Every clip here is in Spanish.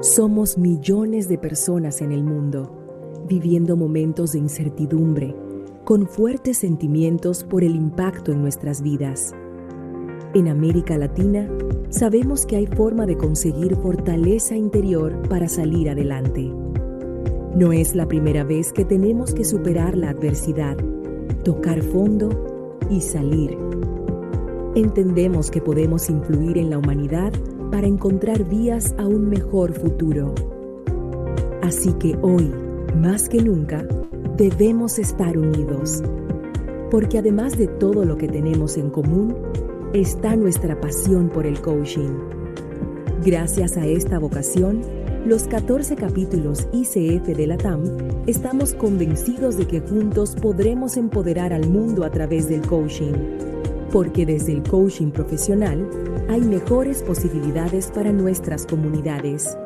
Somos millones de personas en el mundo, viviendo momentos de incertidumbre, con fuertes sentimientos por el impacto en nuestras vidas. En América Latina, sabemos que hay forma de conseguir fortaleza interior para salir adelante. No es la primera vez que tenemos que superar la adversidad, tocar fondo y salir. Entendemos que podemos influir en la humanidad para encontrar vías a un mejor futuro. Así que hoy, más que nunca, debemos estar unidos. Porque además de todo lo que tenemos en común, está nuestra pasión por el coaching. Gracias a esta vocación, los 14 capítulos ICF de la TAM estamos convencidos de que juntos podremos empoderar al mundo a través del coaching. Porque desde el coaching profesional hay mejores posibilidades para nuestras comunidades.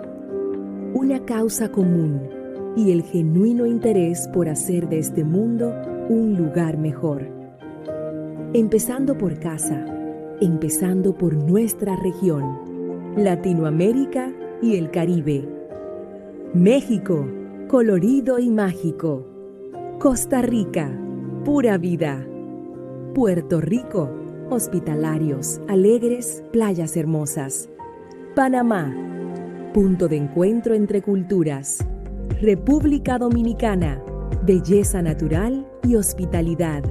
Una causa común y el genuino interés por hacer de este mundo un lugar mejor. Empezando por casa, empezando por nuestra región, Latinoamérica y el Caribe. México, colorido y mágico. Costa Rica, pura vida. Puerto Rico, hospitalarios, alegres, playas hermosas. Panamá, punto de encuentro entre culturas. República Dominicana, belleza natural y hospitalidad.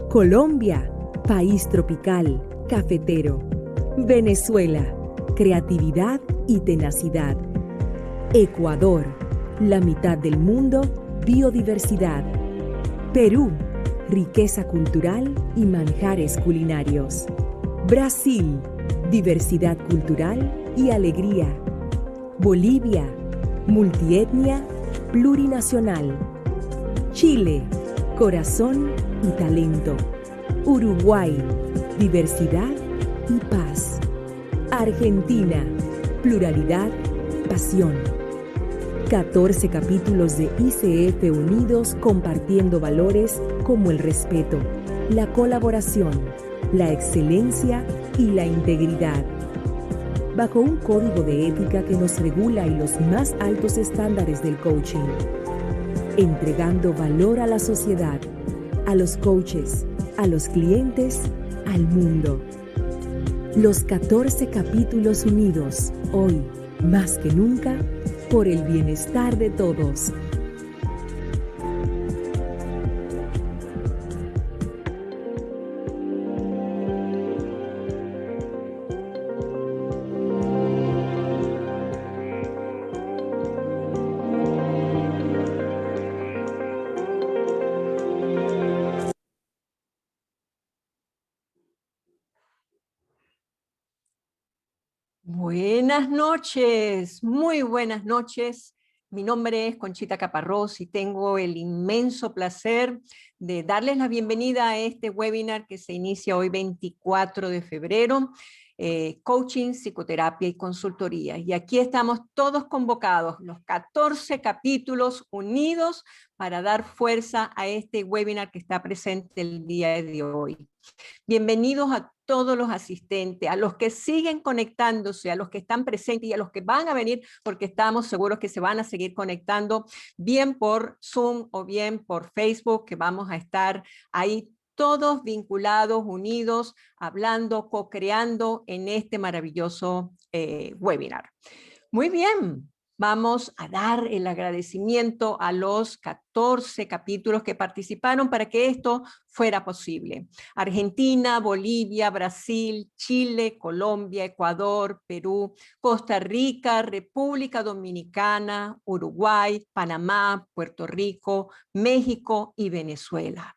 Colombia, país tropical, cafetero. Venezuela, creatividad y tenacidad. Ecuador, la mitad del mundo, biodiversidad. Perú, riqueza cultural y manjares culinarios. Brasil, diversidad cultural y alegría. Bolivia, multietnia, plurinacional. Chile, corazón y talento. Uruguay, diversidad y paz. Argentina, pluralidad, pasión. 14 capítulos de ICF unidos compartiendo valores como el respeto, la colaboración, la excelencia y la integridad. Bajo un código de ética que nos regula y los más altos estándares del coaching. Entregando valor a la sociedad, a los coaches, a los clientes, al mundo. Los 14 capítulos unidos, hoy, más que nunca, por el bienestar de todos. Buenas noches, muy buenas noches. Mi nombre es Conchita Caparrós y tengo el inmenso placer de darles la bienvenida a este webinar que se inicia hoy 24 de febrero, Coaching, Psicoterapia y Consultoría. Y aquí estamos todos convocados, los 14 capítulos unidos para dar fuerza a este webinar que está presente el día de hoy. Bienvenidos a todos los asistentes, a los que siguen conectándose, a los que están presentes y a los que van a venir, porque estamos seguros que se van a seguir conectando, bien por Zoom o bien por Facebook, que vamos a estar ahí todos vinculados, unidos, hablando, co-creando en este maravilloso webinar. Muy bien. Vamos a dar el agradecimiento a los 14 capítulos que participaron para que esto fuera posible. Argentina, Bolivia, Brasil, Chile, Colombia, Ecuador, Perú, Costa Rica, República Dominicana, Uruguay, Panamá, Puerto Rico, México y Venezuela.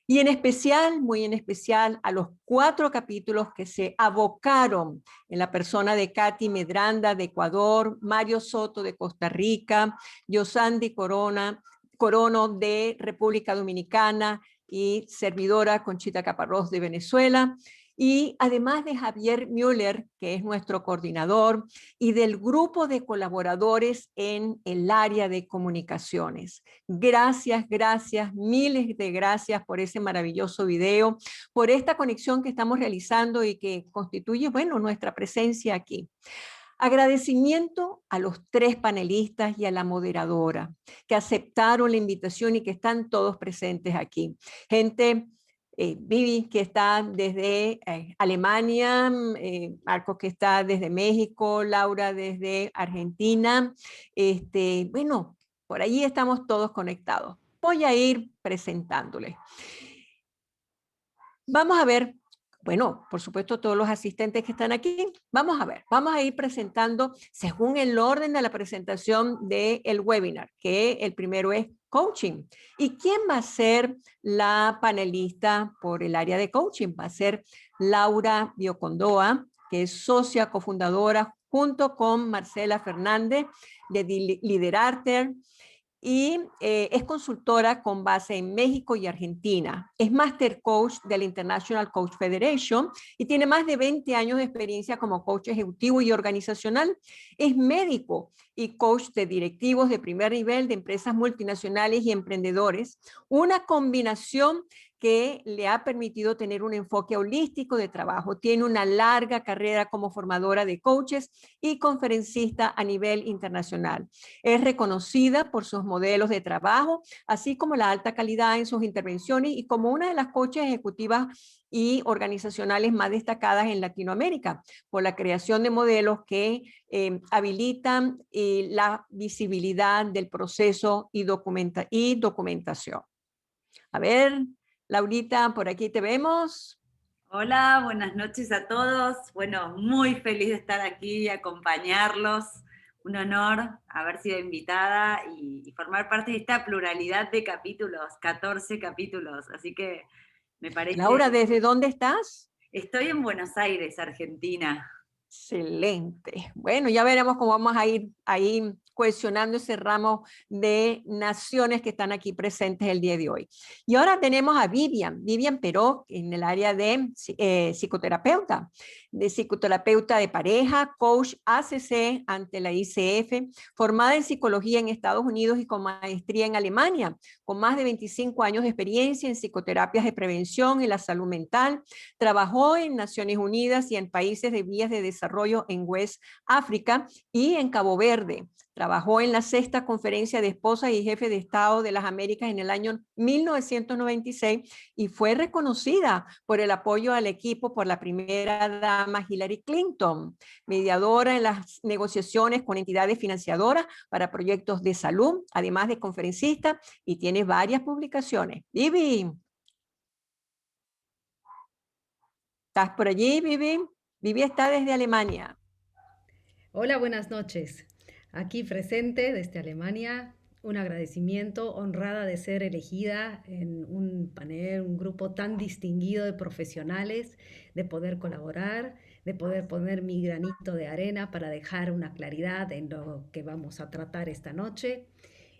Y en especial, muy en especial, a los 4 capítulos que se abocaron en la persona de Katy Medranda de Ecuador, Mario Soto de Costa Rica, Yosandi Corono de República Dominicana y servidora Conchita Caparrós de Venezuela. Y además de Javier Müller, que es nuestro coordinador, y del grupo de colaboradores en el área de comunicaciones. Gracias, gracias, miles de gracias por ese maravilloso video, por esta conexión que estamos realizando y que constituye, bueno, nuestra presencia aquí. Agradecimiento a los 3 panelistas y a la moderadora que aceptaron la invitación y que están todos presentes aquí. Gente, Vivi, que está desde Alemania, Marcos, que está desde México, Laura desde Argentina. Bueno, por allí estamos todos conectados. Voy a ir presentándoles. Vamos a ver, bueno, por supuesto todos los asistentes que están aquí, vamos a ver, vamos a ir presentando según el orden de la presentación del webinar, que el primero es coaching. ¿Y quién va a ser la panelista por el área de coaching? Va a ser Laura Biocondoa, que es socia cofundadora junto con Marcela Fernández de Liderarte, y es consultora con base en México y Argentina. Es Master Coach de la International Coach Federation y tiene más de 20 años de experiencia como coach ejecutivo y organizacional. Es médico y coach de directivos de primer nivel de empresas multinacionales y emprendedores. Una combinación que le ha permitido tener un enfoque holístico de trabajo. Tiene una larga carrera como formadora de coaches y conferencista a nivel internacional. Es reconocida por sus modelos de trabajo, así como la alta calidad en sus intervenciones y como una de las coaches ejecutivas y organizacionales más destacadas en Latinoamérica, por la creación de modelos que habilitan la visibilidad del proceso y documentación. A ver, Laurita, por aquí te vemos. Hola, buenas noches a todos. Bueno, muy feliz de estar aquí y acompañarlos. Un honor haber sido invitada y formar parte de esta pluralidad de capítulos, 14 capítulos. Así que me parece... Laura, ¿desde dónde estás? Estoy en Buenos Aires, Argentina. Excelente. Bueno, ya veremos cómo vamos a ir ahí cohesionando ese ramo de naciones que están aquí presentes el día de hoy. Y ahora tenemos a Vivian Peró, en el área de psicoterapeuta de pareja, coach ACC ante la ICF, formada en psicología en Estados Unidos y con maestría en Alemania, con más de 25 años de experiencia en psicoterapias de prevención y la salud mental. Trabajó en Naciones Unidas y en países de vías de desarrollo en West África y en Cabo Verde. Trabajó en la 6ª Conferencia de Esposas y Jefes de Estado de las Américas en el año 1996 y fue reconocida por el apoyo al equipo por la primera dama Hillary Clinton, mediadora en las negociaciones con entidades financiadoras para proyectos de salud, además de conferencista, y tiene varias publicaciones. Vivi, ¿estás por allí, Vivi? Vivi está desde Alemania. Hola, buenas noches. Aquí presente desde Alemania, un agradecimiento, honrada de ser elegida en un panel, un grupo tan distinguido de profesionales, de poder colaborar, de poder poner mi granito de arena para dejar una claridad en lo que vamos a tratar esta noche.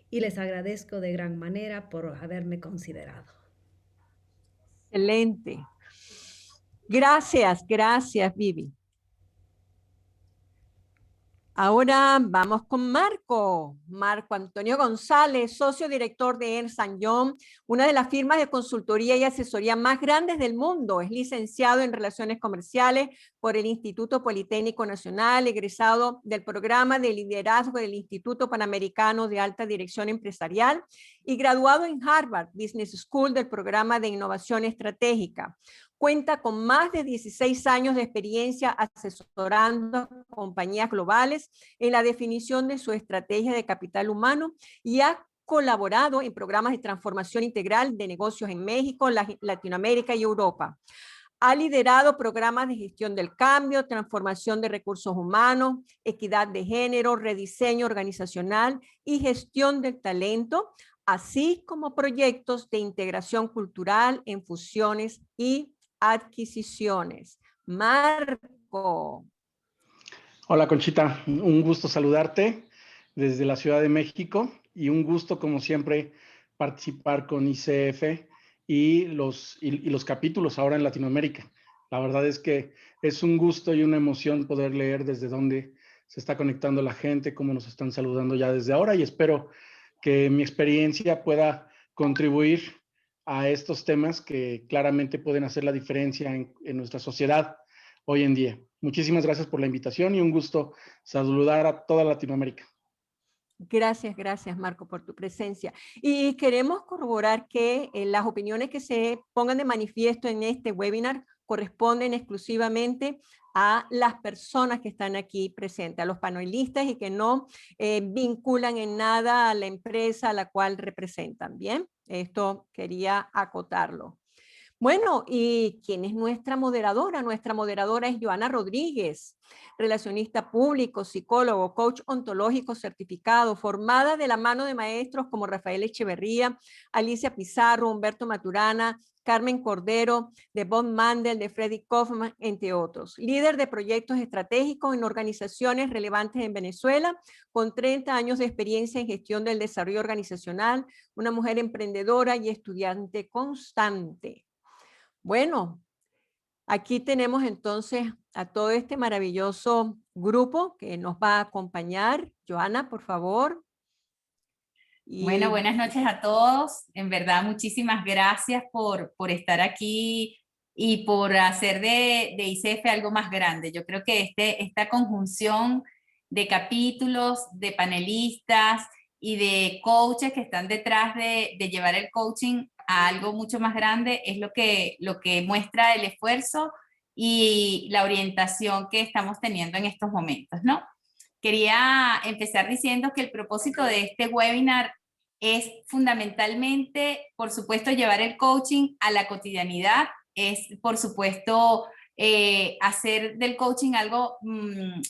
Y les agradezco de gran manera por haberme considerado. Excelente. Gracias, Vivi. Ahora vamos con Marco Antonio González, socio director de Ernst & Young, una de las firmas de consultoría y asesoría más grandes del mundo. Es licenciado en Relaciones Comerciales por el Instituto Politécnico Nacional, egresado del programa de liderazgo del Instituto Panamericano de Alta Dirección Empresarial y graduado en Harvard Business School del programa de Innovación Estratégica. Cuenta con más de 16 años de experiencia asesorando a compañías globales en la definición de su estrategia de capital humano y ha colaborado en programas de transformación integral de negocios en México, Latinoamérica y Europa. Ha liderado programas de gestión del cambio, transformación de recursos humanos, equidad de género, rediseño organizacional y gestión del talento, así como proyectos de integración cultural en fusiones y adquisiciones. Marco. Hola Conchita, un gusto saludarte desde la Ciudad de México y un gusto como siempre participar con ICF y los capítulos ahora en Latinoamérica. La verdad es que es un gusto y una emoción poder leer desde dónde se está conectando la gente, cómo nos están saludando ya desde ahora y espero que mi experiencia pueda contribuir a estos temas que claramente pueden hacer la diferencia en nuestra sociedad hoy en día. Muchísimas gracias por la invitación y un gusto saludar a toda Latinoamérica. Gracias, gracias Marco por tu presencia. Y queremos corroborar que las opiniones que se pongan de manifiesto en este webinar corresponden exclusivamente a las personas que están aquí presentes, a los panelistas y que no vinculan en nada a la empresa a la cual representan. Bien, esto quería acotarlo. Bueno, ¿y quién es nuestra moderadora? Nuestra moderadora es Joana Rodríguez, relacionista público, psicólogo, coach ontológico certificado, formada de la mano de maestros como Rafael Echeverría, Alicia Pizarro, Humberto Maturana, Carmen Cordero, de Bob Mandel, de Freddy Kaufman, entre otros. Líder de proyectos estratégicos en organizaciones relevantes en Venezuela, con 30 años de experiencia en gestión del desarrollo organizacional, una mujer emprendedora y estudiante constante. Bueno, aquí tenemos entonces a todo este maravilloso grupo que nos va a acompañar. Joana, por favor. Bueno, buenas noches a todos. En verdad, muchísimas gracias por estar aquí y por hacer de ICF algo más grande. Yo creo que esta conjunción de capítulos, de panelistas y de coaches que están detrás de llevar el coaching a algo mucho más grande es lo que muestra el esfuerzo y la orientación que estamos teniendo en estos momentos, ¿no? Quería empezar diciendo que el propósito de este webinar es fundamentalmente, por supuesto, llevar el coaching a la cotidianidad, es, por supuesto, hacer del coaching algo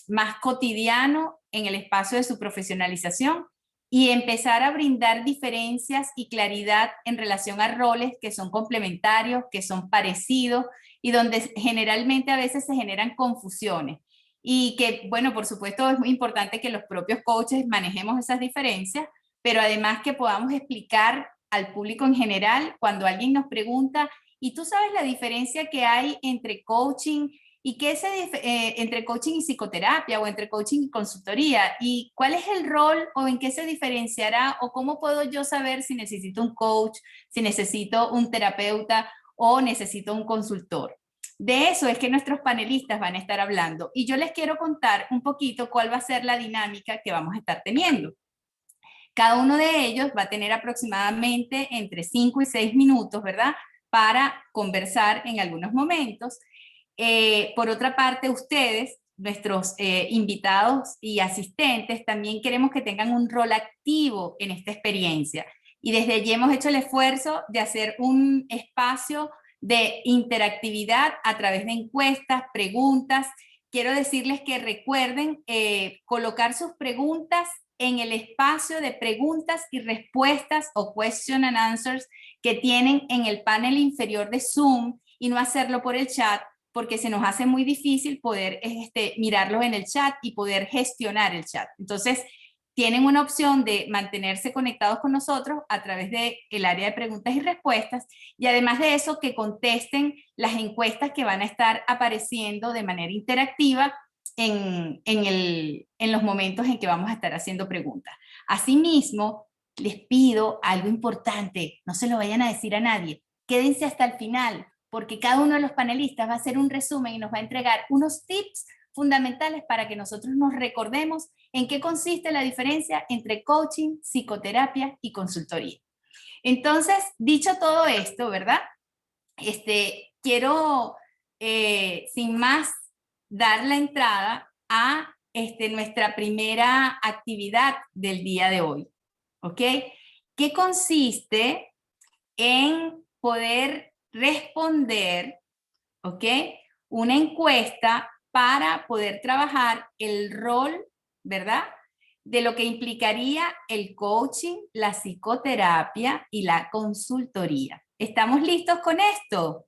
más cotidiano en el espacio de su profesionalización y empezar a brindar diferencias y claridad en relación a roles que son complementarios, que son parecidos y donde generalmente a veces se generan confusiones. Y que, bueno, por supuesto es muy importante que los propios coaches manejemos esas diferencias, pero además que podamos explicar al público en general cuando alguien nos pregunta, ¿y tú sabes la diferencia que hay entre coaching y entre coaching y psicoterapia o entre coaching y consultoría? ¿Y cuál es el rol o en qué se diferenciará o cómo puedo yo saber si necesito un coach, si necesito un terapeuta o necesito un consultor? De eso es que nuestros panelistas van a estar hablando y yo les quiero contar un poquito cuál va a ser la dinámica que vamos a estar teniendo. Cada uno de ellos va a tener aproximadamente entre 5 y 6 minutos, ¿verdad? Para conversar en algunos momentos. Por otra parte, ustedes, nuestros invitados y asistentes, también queremos que tengan un rol activo en esta experiencia. Y desde allí hemos hecho el esfuerzo de hacer un espacio de interactividad a través de encuestas, preguntas. Quiero decirles que recuerden colocar sus preguntas en el espacio de preguntas y respuestas o question and answers que tienen en el panel inferior de Zoom y no hacerlo por el chat porque se nos hace muy difícil poder mirarlos en el chat y poder gestionar el chat. Entonces, tienen una opción de mantenerse conectados con nosotros a través del área de preguntas y respuestas y además de eso que contesten las encuestas que van a estar apareciendo de manera interactiva en los momentos en que vamos a estar haciendo preguntas. Asimismo, les pido algo importante, no se lo vayan a decir a nadie, quédense hasta el final, porque cada uno de los panelistas va a hacer un resumen y nos va a entregar unos tips fundamentales para que nosotros nos recordemos en qué consiste la diferencia entre coaching, psicoterapia y consultoría. Entonces, dicho todo esto, ¿verdad? Quiero, sin más, dar la entrada a nuestra primera actividad del día de hoy, ¿ok? Que consiste en poder responder, ¿ok? Una encuesta para poder trabajar el rol, ¿verdad? De lo que implicaría el coaching, la psicoterapia y la consultoría. ¿Estamos listos con esto?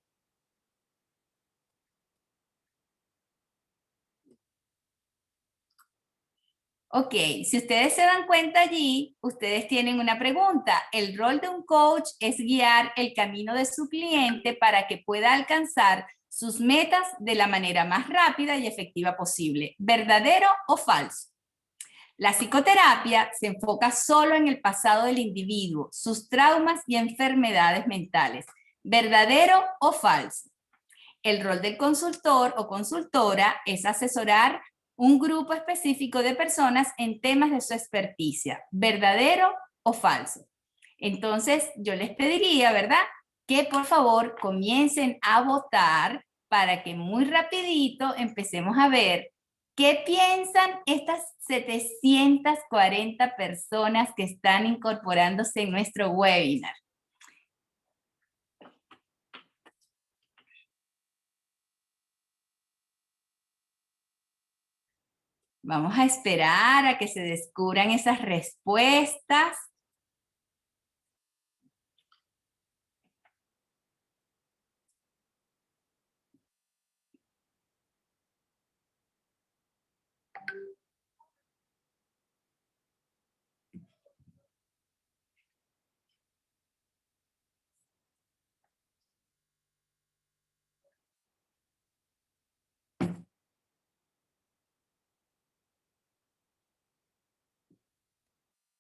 Ok, si ustedes se dan cuenta allí, ustedes tienen una pregunta. El rol de un coach es guiar el camino de su cliente para que pueda alcanzar sus metas de la manera más rápida y efectiva posible. ¿Verdadero o falso? La psicoterapia se enfoca solo en el pasado del individuo, sus traumas y enfermedades mentales. ¿Verdadero o falso? el rol del consultor o consultora es asesorar un grupo específico de personas en temas de su experticia, verdadero o falso. Entonces, yo les pediría, ¿verdad?, que por favor comiencen a votar para que muy rapidito empecemos a ver qué piensan estas 740 personas que están incorporándose en nuestro webinar. Vamos a esperar a que se descubran esas respuestas.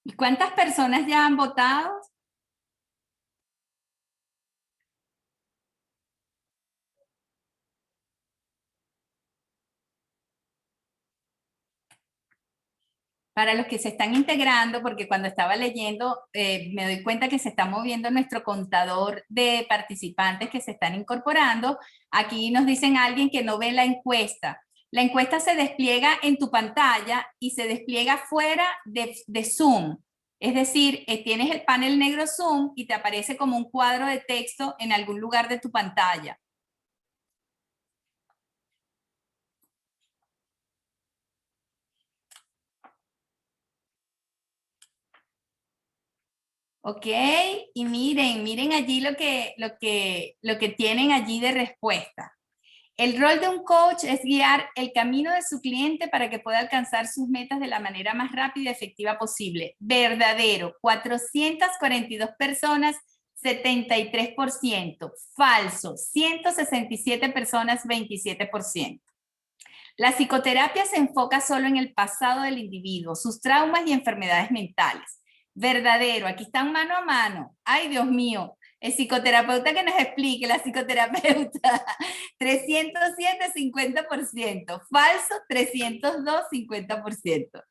¿Y cuántas personas ya han votado? Para los que se están integrando, porque cuando estaba leyendo me doy cuenta que se está moviendo nuestro contador de participantes que se están incorporando. Aquí nos dicen alguien que no ve la encuesta. La encuesta se despliega en tu pantalla y se despliega fuera de Zoom. Es decir, tienes el panel negro Zoom y te aparece como un cuadro de texto en algún lugar de tu pantalla. Ok, y miren allí lo que tienen allí de respuesta. El rol de un coach es guiar el camino de su cliente para que pueda alcanzar sus metas de la manera más rápida y efectiva posible. Verdadero, 442 personas, 73%. Falso, 167 personas, 27%. La psicoterapia se enfoca solo en el pasado del individuo, sus traumas y enfermedades mentales. Verdadero, aquí están mano a mano. Ay, Dios mío, el psicoterapeuta que nos explique, la psicoterapeuta. 307, 50%. Falso, 302, 50%.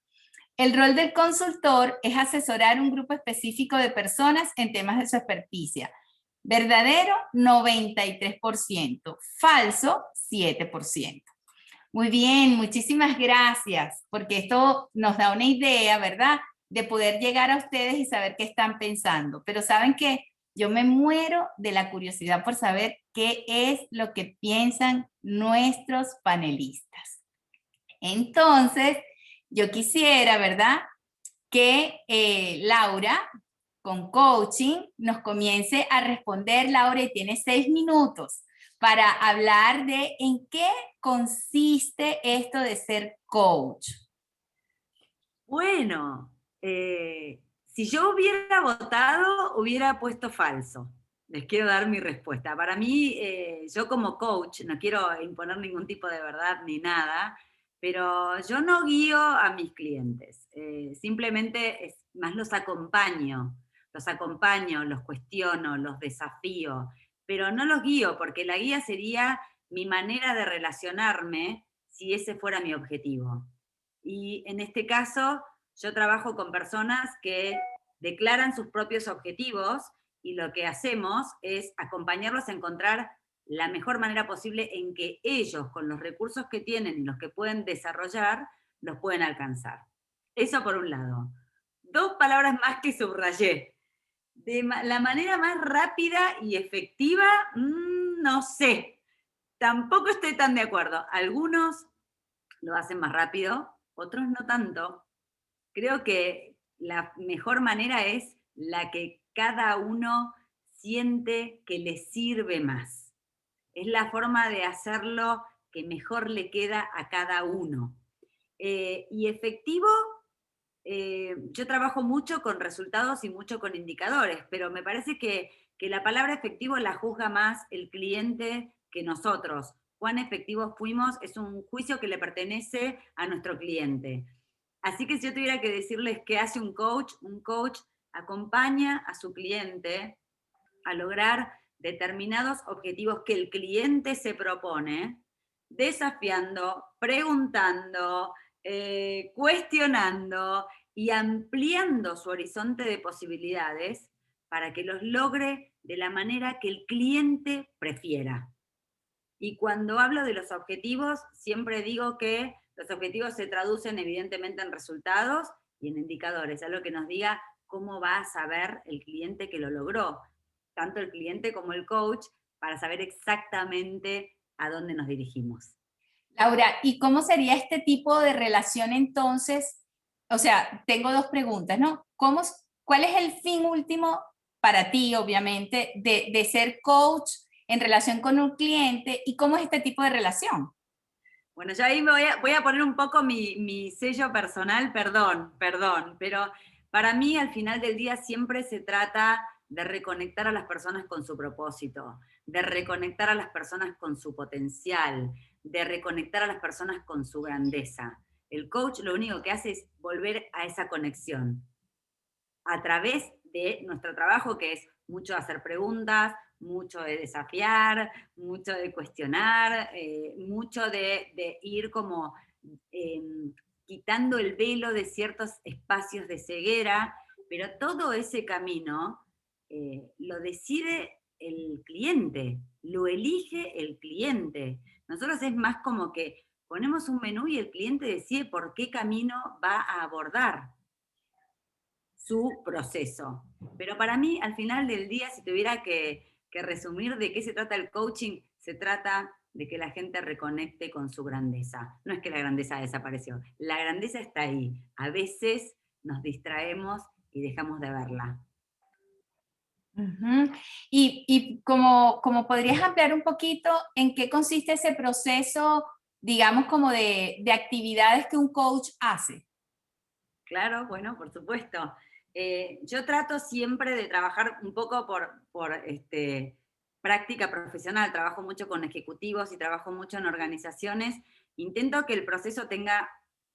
El rol del consultor es asesorar un grupo específico de personas en temas de su experticia. Verdadero, 93%. Falso, 7%. Muy bien, muchísimas gracias, porque esto nos da una idea, ¿verdad?, de poder llegar a ustedes y saber qué están pensando. Pero ¿saben qué? Yo me muero de la curiosidad por saber qué es lo que piensan nuestros panelistas. Entonces, yo quisiera, ¿verdad?, que Laura, con coaching, nos comience a responder. Laura, y tiene 6 minutos para hablar de en qué consiste esto de ser coach. Bueno, si yo hubiera votado, hubiera puesto falso. Les quiero dar mi respuesta. Para mí, yo como coach, no quiero imponer ningún tipo de verdad ni nada, pero yo no guío a mis clientes. Simplemente más los acompaño, los cuestiono, los desafío, pero no los guío, porque la guía sería mi manera de relacionarme si ese fuera mi objetivo. Y en este caso, yo trabajo con personas que declaran sus propios objetivos y lo que hacemos es acompañarlos a encontrar la mejor manera posible en que ellos, con los recursos que tienen y los que pueden desarrollar, los pueden alcanzar. Eso por un lado. 2 palabras más que subrayé. De la manera más rápida y efectiva, no sé. Tampoco estoy tan de acuerdo. Algunos lo hacen más rápido, otros no tanto. Creo que la mejor manera es la que cada uno siente que le sirve más. Es la forma de hacerlo que mejor le queda a cada uno. Y efectivo, yo trabajo mucho con resultados y mucho con indicadores, pero me parece que la palabra efectivo la juzga más el cliente que nosotros. Cuán efectivos fuimos es un juicio que le pertenece a nuestro cliente. Así que si yo tuviera que decirles qué hace un coach acompaña a su cliente a lograr determinados objetivos que el cliente se propone, desafiando, preguntando, cuestionando y ampliando su horizonte de posibilidades para que los logre de la manera que el cliente prefiera. Y cuando hablo de los objetivos, siempre digo que los objetivos se traducen evidentemente en resultados y en indicadores, algo que nos diga cómo va a saber el cliente que lo logró, tanto el cliente como el coach, para saber exactamente a dónde nos dirigimos. Laura, ¿y cómo sería este tipo de relación entonces? O sea, tengo dos preguntas, ¿no? ¿Cuál es el fin último para ti, obviamente, de ser coach en relación con un cliente, y cómo es este tipo de relación? Bueno, ya ahí voy a poner un poco mi sello personal, perdón, pero para mí al final del día siempre se trata de reconectar a las personas con su propósito, de reconectar a las personas con su potencial, de reconectar a las personas con su grandeza. El coach lo único que hace es volver a esa conexión a través de nuestro trabajo, que es mucho hacer preguntas, mucho de desafiar, mucho de cuestionar, mucho de ir como quitando el velo de ciertos espacios de ceguera, pero todo ese camino lo decide el cliente, lo elige el cliente. Nosotros es más como que ponemos un menú y el cliente decide por qué camino va a abordar su proceso. Pero para mí, al final del día, si tuviera que resumir de qué se trata el coaching, se trata de que la gente reconecte con su grandeza. No es que la grandeza desapareció, la grandeza está ahí. A veces nos distraemos y dejamos de verla. Uh-huh. Y como podrías ampliar un poquito en qué consiste ese proceso, digamos, como de actividades que un coach hace. Claro, bueno, por supuesto. Yo trato siempre de trabajar un poco por práctica profesional, trabajo mucho con ejecutivos y trabajo mucho en organizaciones. Intento que el proceso tenga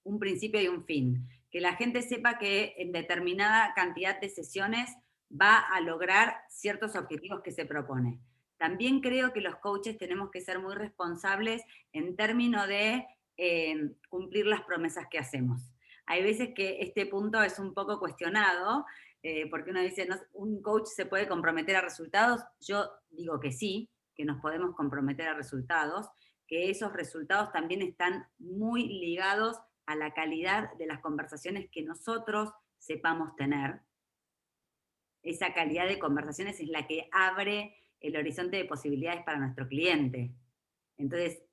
un principio y un fin, que la gente sepa que en determinada cantidad de sesiones va a lograr ciertos objetivos que se propone. También creo que los coaches tenemos que ser muy responsables en términos de cumplir las promesas que hacemos. Hay veces que este punto es un poco cuestionado, porque uno dice, ¿no, un coach se puede comprometer a resultados? Yo digo que sí, que nos podemos comprometer a resultados, que esos resultados también están muy ligados a la calidad de las conversaciones que nosotros sepamos tener. Esa calidad de conversaciones es la que abre el horizonte de posibilidades para nuestro cliente. Entonces,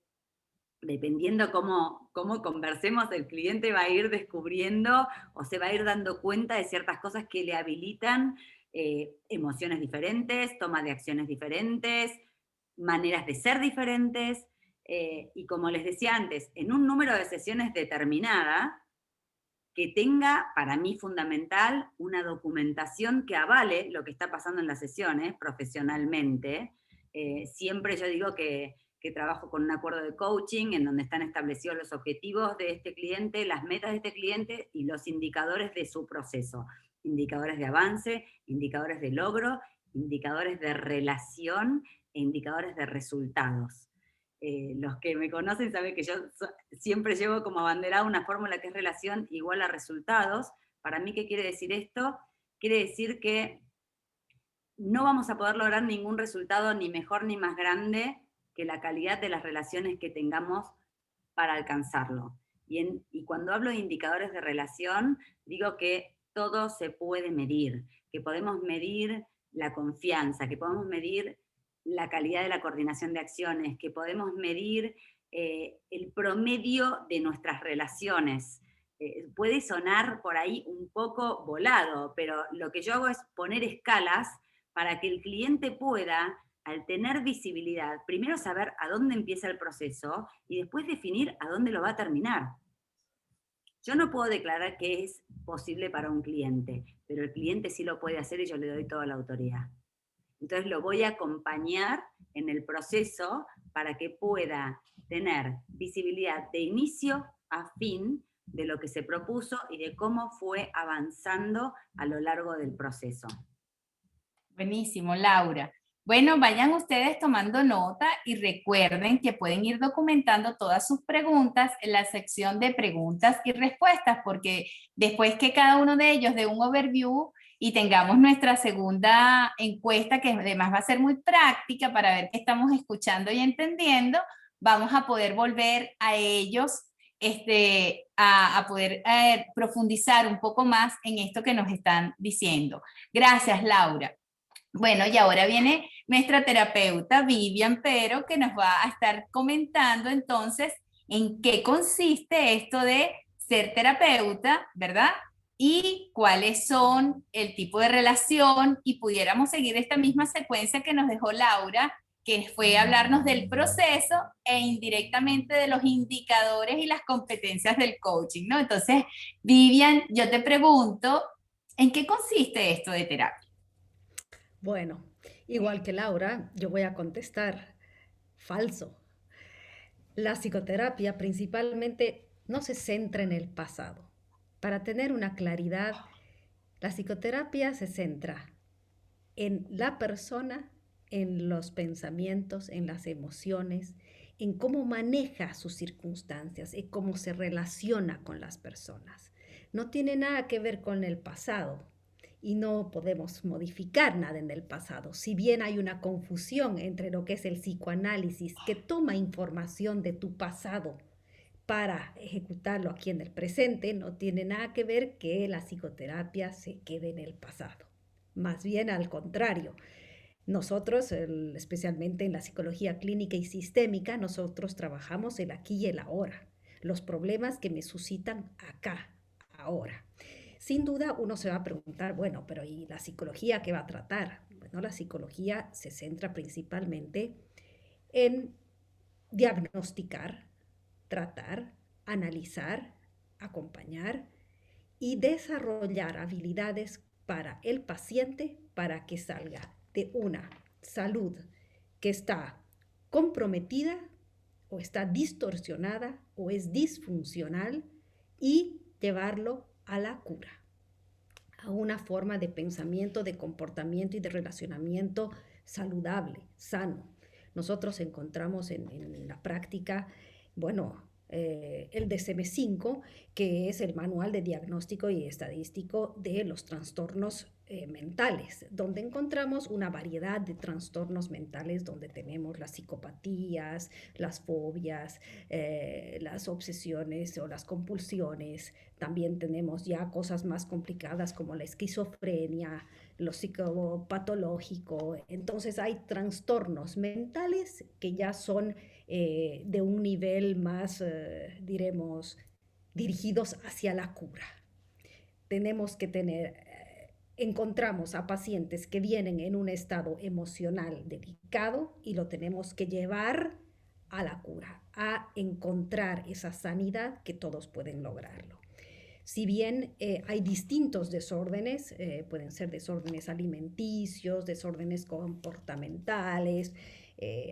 dependiendo cómo conversemos, el cliente va a ir descubriendo o se va a ir dando cuenta de ciertas cosas que le habilitan emociones diferentes, toma de acciones diferentes, maneras de ser diferentes, y como les decía antes, en un número de sesiones determinada, que tenga, para mí fundamental, una documentación que avale lo que está pasando en las sesiones profesionalmente. Siempre yo digo que trabajo con un acuerdo de coaching en donde están establecidos los objetivos de este cliente, las metas de este cliente y los indicadores de su proceso. Indicadores de avance, indicadores de logro, indicadores de relación e indicadores de resultados. Los que me conocen saben que yo siempre llevo como abanderada una fórmula que es relación igual a resultados. Para mí, ¿qué quiere decir esto? Quiere decir que no vamos a poder lograr ningún resultado ni mejor ni más grande que la calidad de las relaciones que tengamos para alcanzarlo. Y cuando hablo de indicadores de relación, digo que todo se puede medir, que podemos medir la confianza, que podemos medir la calidad de la coordinación de acciones, que podemos medir el promedio de nuestras relaciones. Puede sonar por ahí un poco volado, pero lo que yo hago es poner escalas para que el cliente pueda, al tener visibilidad, primero saber a dónde empieza el proceso y después definir a dónde lo va a terminar. Yo no puedo declarar que es posible para un cliente, pero el cliente sí lo puede hacer y yo le doy toda la autoridad. Entonces lo voy a acompañar en el proceso para que pueda tener visibilidad de inicio a fin de lo que se propuso y de cómo fue avanzando a lo largo del proceso. Buenísimo, Laura. Bueno, vayan ustedes tomando nota y recuerden que pueden ir documentando todas sus preguntas en la sección de preguntas y respuestas, porque después que cada uno de ellos dé un overview y tengamos nuestra segunda encuesta, que además va a ser muy práctica para ver qué estamos escuchando y entendiendo, vamos a poder volver a ellos a poder profundizar un poco más en esto que nos están diciendo. Gracias, Laura. Bueno, y ahora viene nuestra terapeuta Vivian Pero, que nos va a estar comentando entonces en qué consiste esto de ser terapeuta, ¿verdad? Y cuáles son el tipo de relación, y pudiéramos seguir esta misma secuencia que nos dejó Laura, que fue hablarnos del proceso e indirectamente de los indicadores y las competencias del coaching, ¿no? Entonces, Vivian, yo te pregunto, ¿en qué consiste esto de terapia? Bueno, igual que Laura, yo voy a contestar falso. La psicoterapia principalmente no se centra en el pasado. Para tener una claridad, la psicoterapia se centra en la persona, en los pensamientos, en las emociones, en cómo maneja sus circunstancias y cómo se relaciona con las personas. No tiene nada que ver con el pasado y no podemos modificar nada en el pasado. Si bien hay una confusión entre lo que es el psicoanálisis, que toma información de tu pasado para ejecutarlo aquí en el presente, no tiene nada que ver que la psicoterapia se quede en el pasado. Más bien al contrario. Nosotros, especialmente en la psicología clínica y sistémica, nosotros trabajamos el aquí y el ahora. Los problemas que me suscitan acá, ahora. Sin duda uno se va a preguntar, bueno, pero ¿y la psicología qué va a tratar? Bueno, la psicología se centra principalmente en diagnosticar, tratar, analizar, acompañar y desarrollar habilidades para el paciente para que salga de una salud que está comprometida o está distorsionada o es disfuncional y llevarlo a la cura, a una forma de pensamiento, de comportamiento y de relacionamiento saludable, sano. Nosotros encontramos en la práctica, bueno, el DSM-5, que es el Manual de Diagnóstico y Estadístico de los Trastornos mentales, donde encontramos una variedad de trastornos mentales, donde tenemos las psicopatías, las fobias, las obsesiones o las compulsiones. También tenemos ya cosas más complicadas como la esquizofrenia, lo psicopatológico. Entonces hay trastornos mentales que ya son de un nivel más, diremos, dirigidos hacia la cura. Tenemos que encontramos a pacientes que vienen en un estado emocional delicado y lo tenemos que llevar a la cura, a encontrar esa sanidad que todos pueden lograrlo. Si bien hay distintos desórdenes, pueden ser desórdenes alimenticios, desórdenes comportamentales,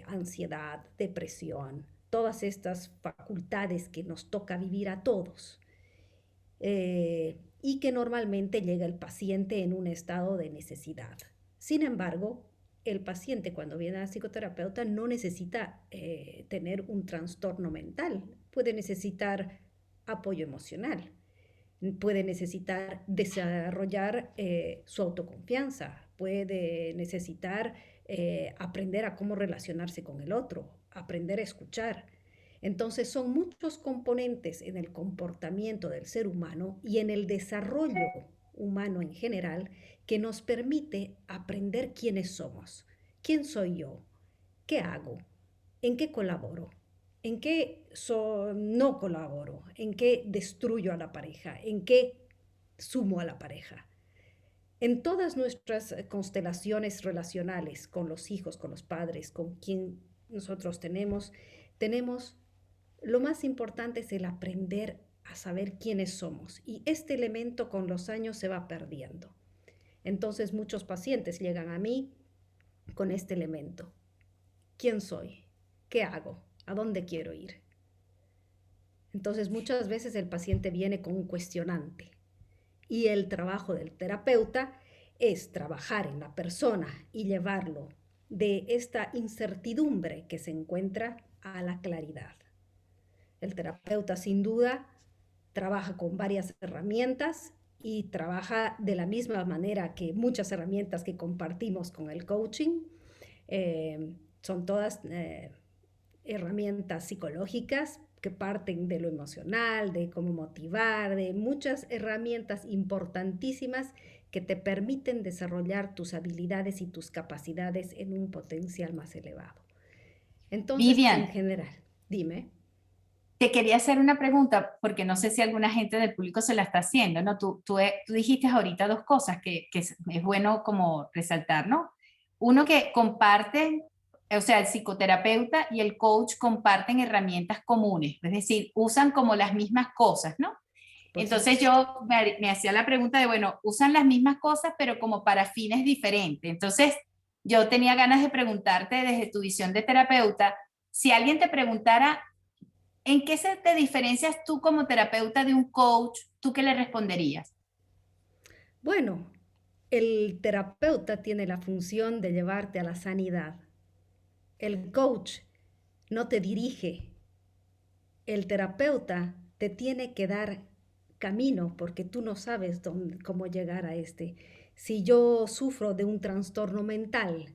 ansiedad, depresión, todas estas facultades que nos toca vivir a todos. Y que normalmente llega el paciente en un estado de necesidad. Sin embargo, el paciente cuando viene al psicoterapeuta no necesita tener un trastorno mental, puede necesitar apoyo emocional, puede necesitar desarrollar su autoconfianza, puede necesitar aprender a cómo relacionarse con el otro, aprender a escuchar. Entonces son muchos componentes en el comportamiento del ser humano y en el desarrollo humano en general que nos permite aprender quiénes somos, quién soy yo, qué hago, en qué colaboro, en qué no colaboro, en qué destruyo a la pareja, en qué sumo a la pareja. En todas nuestras constelaciones relacionales con los hijos, con los padres, con quien nosotros tenemos lo más importante es el aprender a saber quiénes somos y este elemento con los años se va perdiendo. Entonces muchos pacientes llegan a mí con este elemento. ¿Quién soy? ¿Qué hago? ¿A dónde quiero ir? Entonces muchas veces el paciente viene con un cuestionante y el trabajo del terapeuta es trabajar en la persona y llevarlo de esta incertidumbre que se encuentra a la claridad. El terapeuta sin duda trabaja con varias herramientas y trabaja de la misma manera que muchas herramientas que compartimos con el coaching. Son todas herramientas psicológicas que parten de lo emocional, de cómo motivar, de muchas herramientas importantísimas que te permiten desarrollar tus habilidades y tus capacidades en un potencial más elevado. Entonces, Vivian, en general, dime. te quería hacer una pregunta, porque no sé si alguna gente del público se la está haciendo, ¿no? Tú dijiste ahorita dos cosas que es bueno como resaltar, ¿no? Uno, que comparten, o sea, el psicoterapeuta y el coach comparten herramientas comunes, es decir, usan como las mismas cosas, ¿no? Entonces yo me hacía la pregunta de, bueno, usan las mismas cosas, pero como para fines diferentes. Entonces yo tenía ganas de preguntarte desde tu visión de terapeuta, si alguien te preguntara, ¿en qué te diferencias tú como terapeuta de un coach? ¿Tú qué le responderías? Bueno, el terapeuta tiene la función de llevarte a la sanidad. El coach no te dirige. El terapeuta te tiene que dar camino porque tú no sabes cómo llegar a este. Si yo sufro de un trastorno mental,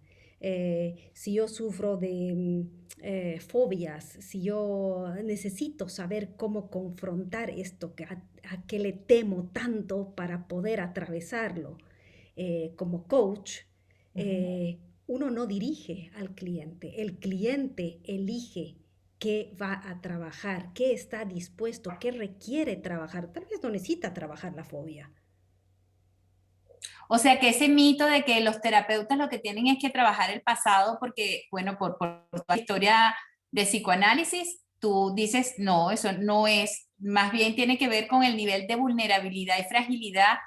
si yo sufro de fobias, si yo necesito saber cómo confrontar esto a que le temo tanto para poder atravesarlo, como coach, uno no dirige al cliente, el cliente elige qué va a trabajar, qué está dispuesto, qué requiere trabajar. Tal vez no necesita trabajar la fobia. O sea, que ese mito de que los terapeutas lo que tienen es que trabajar el pasado porque, bueno, por toda la historia de psicoanálisis, tú dices, no, eso no es, más bien tiene que ver con el nivel de vulnerabilidad y fragilidad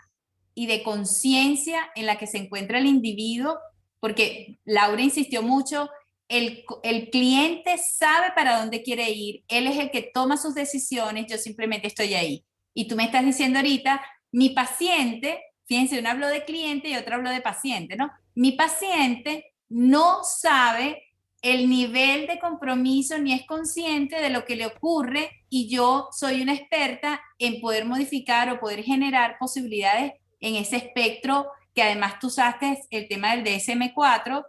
y de conciencia en la que se encuentra el individuo, porque Laura insistió mucho, el cliente sabe para dónde quiere ir, él es el que toma sus decisiones, yo simplemente estoy ahí. Y tú me estás diciendo ahorita, mi paciente, fíjense, uno habló de cliente y otro habló de paciente, ¿no? Mi paciente no sabe el nivel de compromiso ni es consciente de lo que le ocurre y yo soy una experta en poder modificar o poder generar posibilidades en ese espectro que además tú usaste el tema del DSM-4,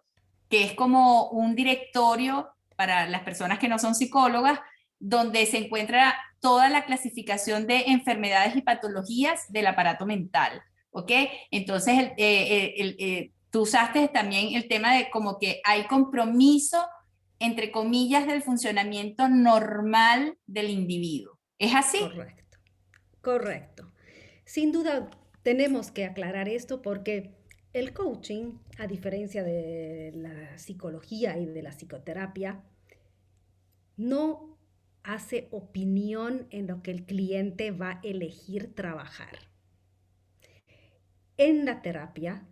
que es como un directorio para las personas que no son psicólogas, donde se encuentra toda la clasificación de enfermedades y patologías del aparato mental, ¿ok? Entonces, tú usaste también el tema de como que hay compromiso, entre comillas, del funcionamiento normal del individuo. ¿Es así? Correcto, correcto. Sin duda tenemos que aclarar esto porque el coaching, a diferencia de la psicología y de la psicoterapia, no hace opinión en lo que el cliente va a elegir trabajar. En la terapia,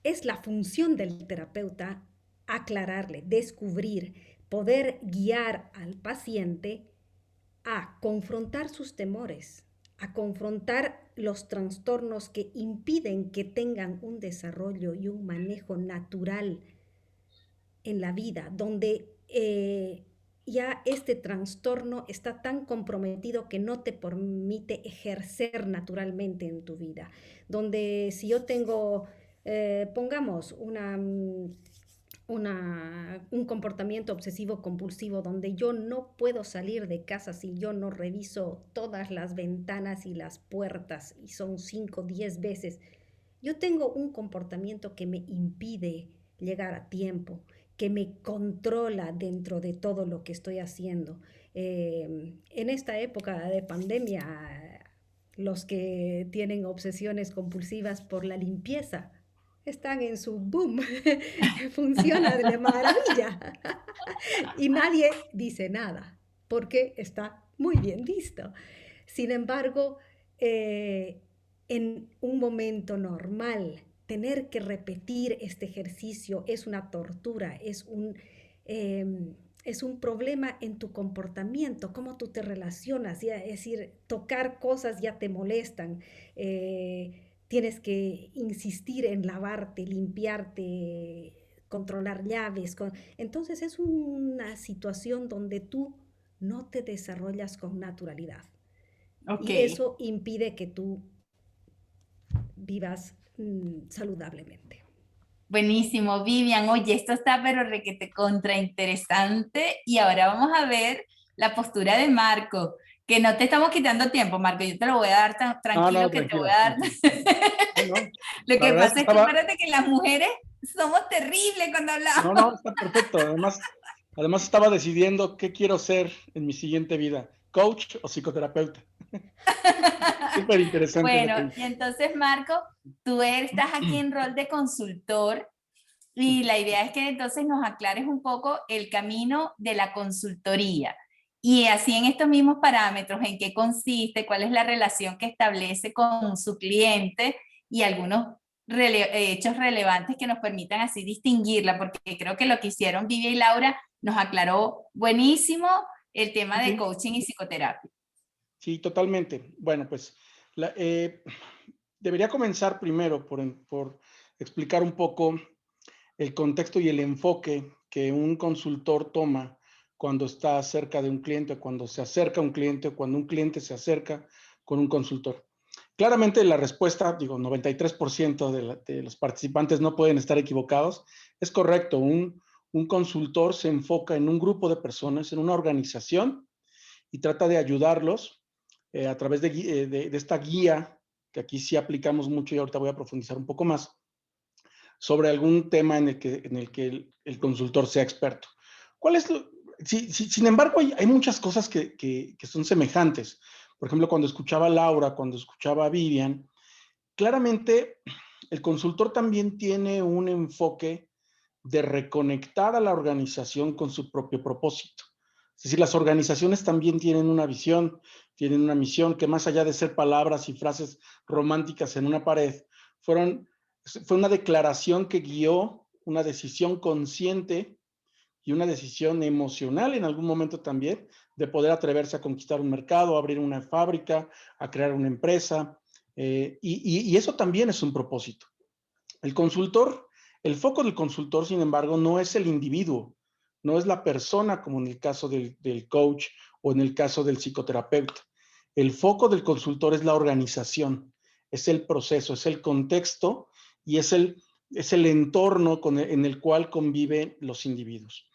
es la función del terapeuta aclararle, descubrir, poder guiar al paciente a confrontar sus temores, a confrontar los trastornos que impiden que tengan un desarrollo y un manejo natural en la vida, donde ya este trastorno está tan comprometido que no te permite ejercer naturalmente en tu vida. Donde si yo tengo, pongamos un comportamiento obsesivo compulsivo donde yo no puedo salir de casa si yo no reviso todas las ventanas y las puertas y son 5 o 10 veces. Yo tengo un comportamiento que me impide llegar a tiempo, que me controla dentro de todo lo que estoy haciendo. En esta época de pandemia, los que tienen obsesiones compulsivas por la limpieza están en su boom, funciona de maravilla. Y nadie dice nada, porque está muy bien visto. Sin embargo, en un momento normal, tener que repetir este ejercicio es una tortura, es un problema en tu comportamiento, cómo tú te relacionas, es decir, tocar cosas ya te molestan, tienes que insistir en lavarte, limpiarte controlar llaves. Entonces es una situación donde tú no te desarrollas con naturalidad. Ok. Y eso impide que tú vivas saludablemente. Buenísimo, Vivian. Oye, esto está pero requete contra interesante. Y ahora vamos a ver la postura de Marco, que no te estamos quitando tiempo, Marco. Yo te lo voy a dar tan tranquilo No, que te voy tranquila, a dar. tranquila. No, Lo la que verdad es pasa que es que estaba, acuérdate que las mujeres somos terribles cuando hablamos. no, está perfecto. Además estaba decidiendo qué quiero ser en mi siguiente vida, coach o psicoterapeuta. Súper interesante lo Bueno, que y dices. entonces, Marco, tú estás aquí en rol de consultor y la idea es que entonces nos aclares un poco el camino de la consultoría. Y así en estos mismos parámetros, en qué consiste, cuál es la relación que establece con su cliente y algunos hechos relevantes que nos permitan así distinguirla, porque creo que lo que hicieron Vivi y Laura nos aclaró buenísimo el tema de Sí, coaching y psicoterapia. sí, totalmente. Bueno, pues debería comenzar primero por explicar un poco el contexto y el enfoque que un consultor toma cuando está cerca de un cliente, cuando se acerca a un cliente, cuando un cliente se acerca con un consultor. Claramente la respuesta, digo, 93% de los participantes no pueden estar equivocados. Es correcto, un consultor se enfoca en un grupo de personas, en una organización y trata de ayudarlos a través de esta guía, que aquí sí aplicamos mucho y ahorita voy a profundizar un poco más, sobre algún tema en el que el consultor sea experto. ¿Cuál es sin embargo, hay muchas cosas que son semejantes. Por ejemplo, cuando escuchaba a Laura, cuando escuchaba a Vivian, claramente el consultor también tiene un enfoque de reconectar a la organización con su propio propósito. Es decir, las organizaciones también tienen una visión, tienen una misión que más allá de ser palabras y frases románticas en una pared, fue una declaración que guió una decisión consciente y una decisión emocional en algún momento también de poder atreverse a conquistar un mercado, a abrir una fábrica, a crear una empresa. Y eso también es un propósito. El consultor, el foco del consultor, sin embargo, no es el individuo, no es la persona como en el caso del coach o en el caso del psicoterapeuta. El foco del consultor es la organización, es el proceso, es el contexto y es el entorno en el cual conviven los individuos.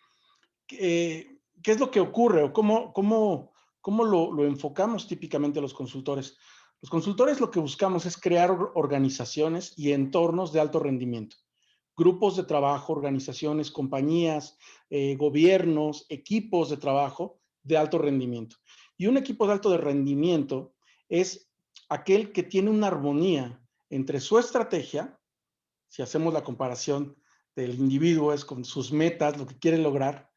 ¿Qué es lo que ocurre o cómo lo enfocamos típicamente los consultores? Los consultores lo que buscamos es crear organizaciones y entornos de alto rendimiento. Grupos de trabajo, organizaciones, compañías, gobiernos, equipos de trabajo de alto rendimiento. Y un equipo de alto rendimiento es aquel que tiene una armonía entre su estrategia, si hacemos la comparación del individuo, es con sus metas, lo que quiere lograr,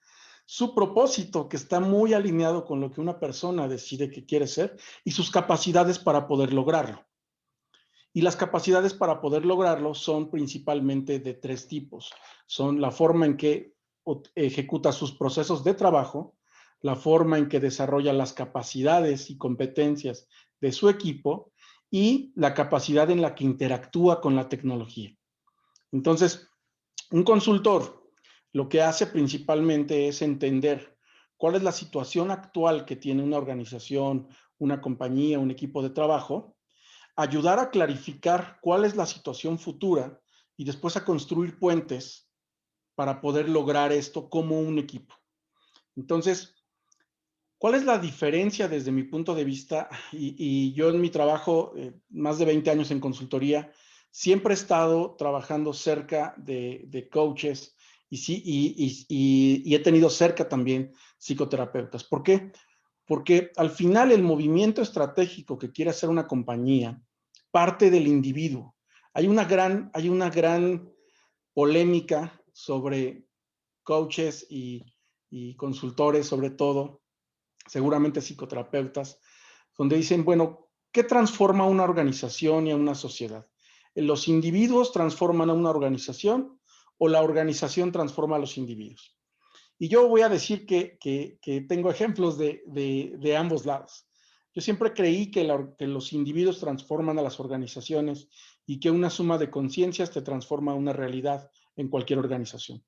su propósito, que está muy alineado con lo que una persona decide que quiere ser, y sus capacidades para poder lograrlo. Y las capacidades para poder lograrlo son principalmente de tres tipos. Son la forma en que ejecuta sus procesos de trabajo, la forma en que desarrolla las capacidades y competencias de su equipo y la capacidad en la que interactúa con la tecnología. Entonces, un consultor lo que hace principalmente es entender cuál es la situación actual que tiene una organización, una compañía, un equipo de trabajo, ayudar a clarificar cuál es la situación futura y después a construir puentes para poder lograr esto como un equipo. Entonces, ¿cuál es la diferencia desde mi punto de vista? Y yo en mi trabajo, más de 20 años en consultoría, siempre he estado trabajando cerca de coaches y he tenido cerca también psicoterapeutas. ¿Por qué? Porque al final el movimiento estratégico que quiere hacer una compañía parte del individuo. Hay una gran polémica sobre coaches y consultores, sobre todo, seguramente psicoterapeutas, donde dicen, bueno, ¿qué transforma una organización y a una sociedad? ¿Los individuos transforman a una organización o la organización transforma a los individuos? Y yo voy a decir que tengo ejemplos de ambos lados. Yo siempre creí que los individuos transforman a las organizaciones y que una suma de conciencias te transforma a una realidad en cualquier organización.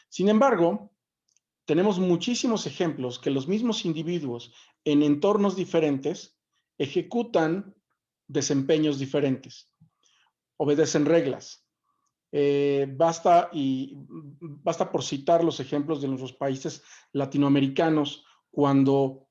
Sin embargo, tenemos muchísimos ejemplos que los mismos individuos en entornos diferentes ejecutan desempeños diferentes, obedecen reglas. Basta por citar los ejemplos de nuestros países latinoamericanos cuando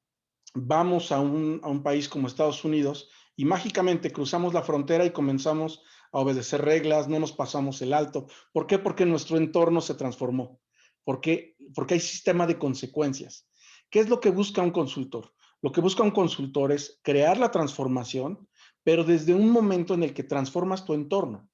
vamos a un país como Estados Unidos y mágicamente cruzamos la frontera y comenzamos a obedecer reglas, no nos pasamos el alto. ¿Por qué? Porque nuestro entorno se transformó. Porque hay sistema de consecuencias. ¿Qué es lo que busca un consultor? Lo que busca un consultor es crear la transformación, pero desde un momento en el que transformas tu entorno.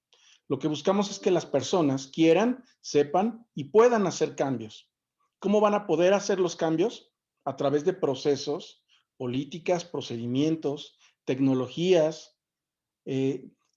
Lo que buscamos es que las personas quieran, sepan y puedan hacer cambios. ¿Cómo van a poder hacer los cambios? A través de procesos, políticas, procedimientos, tecnologías.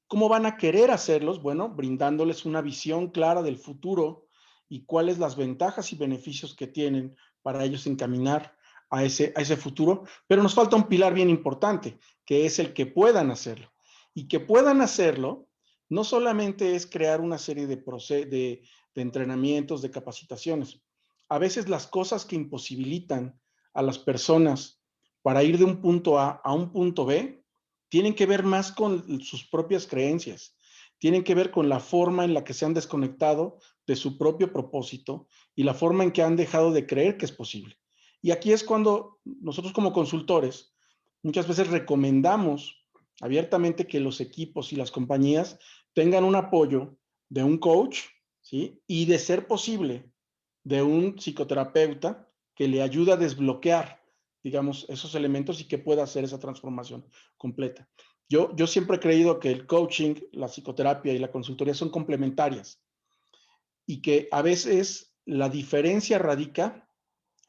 ¿Cómo van a querer hacerlos? Bueno, brindándoles una visión clara del futuro y cuáles las ventajas y beneficios que tienen para ellos encaminar a ese futuro. Pero nos falta un pilar bien importante, que es el que puedan hacerlo. Y que puedan hacerlo no solamente es crear una serie de entrenamientos, de capacitaciones. A veces las cosas que imposibilitan a las personas para ir de un punto A a un punto B tienen que ver más con sus propias creencias, tienen que ver con la forma en la que se han desconectado de su propio propósito y la forma en que han dejado de creer que es posible. Y aquí es cuando nosotros como consultores muchas veces recomendamos abiertamente que los equipos y las compañías tengan un apoyo de un coach, ¿sí? Y de ser posible, de un psicoterapeuta que le ayude a desbloquear, digamos, esos elementos y que pueda hacer esa transformación completa. Yo siempre he creído que el coaching, la psicoterapia y la consultoría son complementarias y que a veces la diferencia radica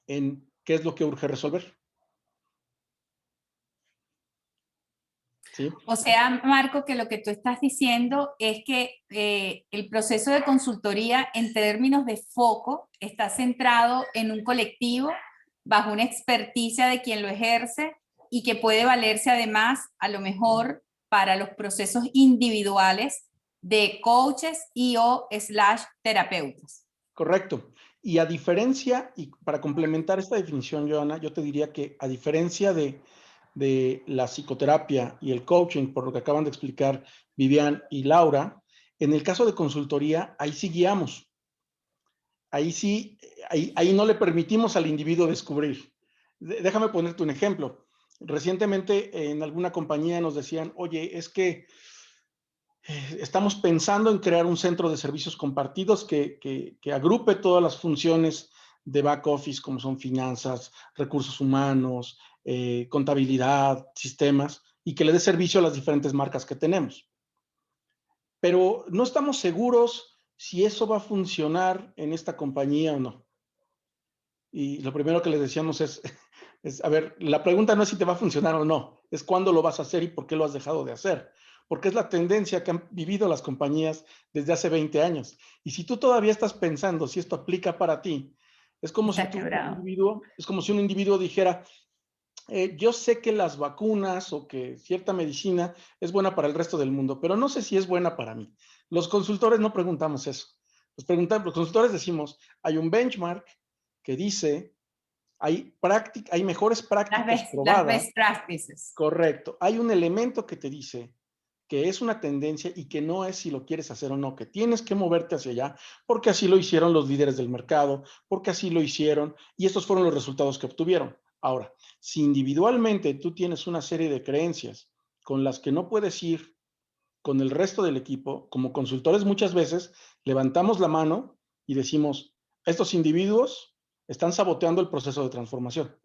en qué es lo que urge resolver. ¿Sí? O sea, Marco, que lo que tú estás diciendo es que el proceso de consultoría en términos de foco está centrado en un colectivo bajo una experticia de quien lo ejerce y que puede valerse además a lo mejor para los procesos individuales de coaches y o / terapeutas. Correcto. Y a diferencia, y para complementar esta definición, Joana, yo te diría que a diferencia de la psicoterapia y el coaching, por lo que acaban de explicar Vivian y Laura, en el caso de consultoría, ahí sí guiamos. Ahí sí, ahí no le permitimos al individuo descubrir. Déjame ponerte un ejemplo. Recientemente en alguna compañía nos decían, oye, es que estamos pensando en crear un centro de servicios compartidos que agrupe todas las funciones de back office, como son finanzas, recursos humanos, contabilidad, sistemas, y que le dé servicio a las diferentes marcas que tenemos. Pero no estamos seguros si eso va a funcionar en esta compañía o no. Y lo primero que les decíamos es, a ver, la pregunta no es si te va a funcionar o no, es cuándo lo vas a hacer y por qué lo has dejado de hacer. Porque es la tendencia que han vivido las compañías desde hace 20 años. Y si tú todavía estás pensando si esto aplica para ti, es como si un individuo dijera, yo sé que las vacunas o que cierta medicina es buena para el resto del mundo, pero no sé si es buena para mí. Los consultores no preguntamos eso. Los consultores decimos, hay un benchmark que dice, hay mejores prácticas probadas. Las best practices. Correcto. Hay un elemento que te dice que es una tendencia y que no es si lo quieres hacer o no, que tienes que moverte hacia allá, porque así lo hicieron los líderes del mercado, porque así lo hicieron, y estos fueron los resultados que obtuvieron. Ahora, si individualmente tú tienes una serie de creencias con las que no puedes ir con el resto del equipo, como consultores muchas veces levantamos la mano y decimos, estos individuos están saboteando el proceso de transformación.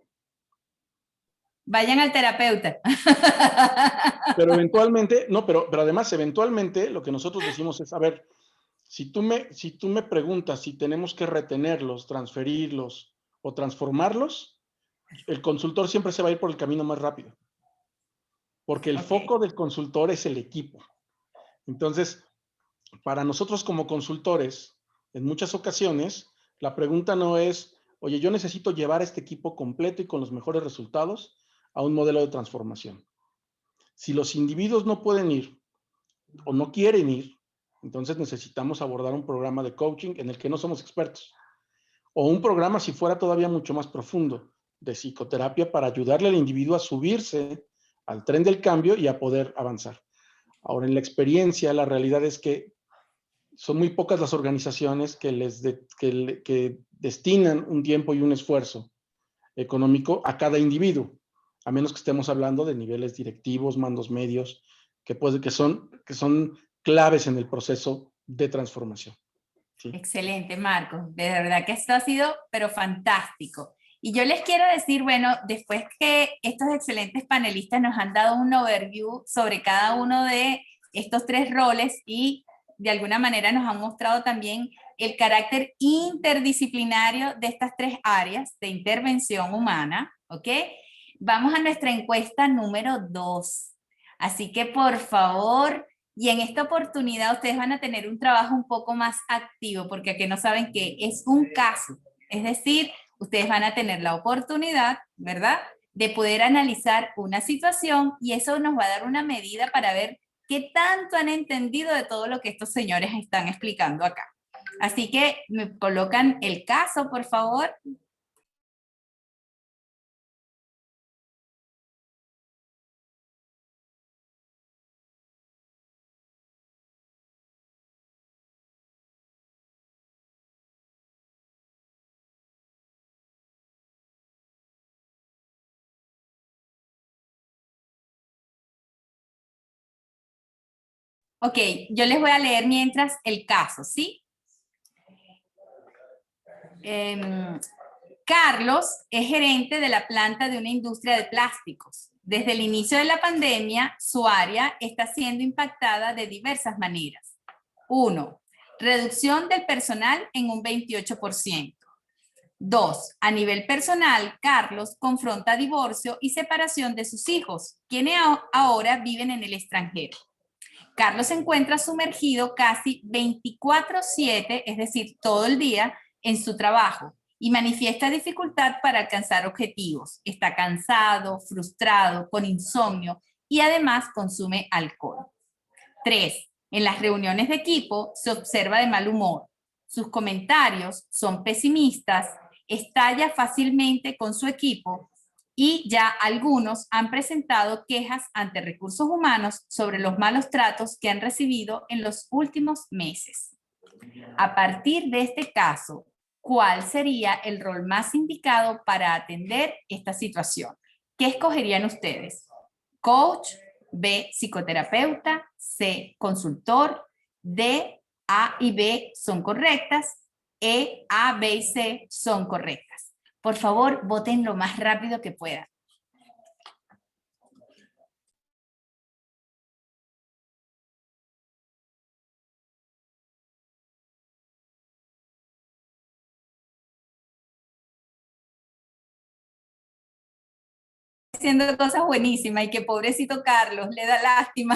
Vayan al terapeuta. Pero eventualmente, no, pero además eventualmente lo que nosotros decimos es, a ver, si tú me preguntas si tenemos que retenerlos, transferirlos o transformarlos, el consultor siempre se va a ir por el camino más rápido. Porque el foco del consultor es el equipo. Entonces, para nosotros como consultores, en muchas ocasiones, la pregunta no es, oye, yo necesito llevar a este equipo completo y con los mejores resultados a un modelo de transformación. Si los individuos no pueden ir o no quieren ir, Entonces necesitamos abordar un programa de coaching en el que no somos expertos. O un programa, si fuera todavía mucho más profundo, de psicoterapia para ayudarle al individuo a subirse al tren del cambio y a poder avanzar. Ahora, en la experiencia, la realidad es que son muy pocas las organizaciones que destinan un tiempo y un esfuerzo económico a cada individuo, a menos que estemos hablando de niveles directivos, mandos medios, que son claves en el proceso de transformación. ¿Sí? Excelente, Marcos. De verdad que esto ha sido, pero fantástico. Y yo les quiero decir, bueno, después que estos excelentes panelistas nos han dado un overview sobre cada uno de estos 3 roles y de alguna manera nos han mostrado también el carácter interdisciplinario de estas 3 áreas de intervención humana, ¿ok? Vamos a nuestra encuesta número 2. Así que por favor, y en esta oportunidad ustedes van a tener un trabajo un poco más activo, porque aquí no saben que es un caso. Es decir, ustedes van a tener la oportunidad, ¿verdad?, de poder analizar una situación y eso nos va a dar una medida para ver qué tanto han entendido de todo lo que estos señores están explicando acá. Así que me colocan el caso, por favor. Ok, yo les voy a leer mientras el caso, ¿sí? Carlos es gerente de la planta de una industria de plásticos. Desde el inicio de la pandemia, su área está siendo impactada de diversas maneras. 1. Reducción del personal en un 28%. 2. A nivel personal, Carlos confronta divorcio y separación de sus hijos, quienes ahora viven en el extranjero. Carlos se encuentra sumergido casi 24/7, es decir, todo el día, en su trabajo y manifiesta dificultad para alcanzar objetivos. Está cansado, frustrado, con insomnio y además consume alcohol. 3. En las reuniones de equipo se observa de mal humor. Sus comentarios son pesimistas, estalla fácilmente con su equipo y ya algunos han presentado quejas ante recursos humanos sobre los malos tratos que han recibido en los últimos meses. A partir de este caso, ¿cuál sería el rol más indicado para atender esta situación? ¿Qué escogerían ustedes? Coach, B, psicoterapeuta, C, consultor, D, A y B son correctas, E, A, B y C son correctas. Por favor, voten lo más rápido que puedan. Haciendo cosas buenísimas y que pobrecito Carlos le da lástima.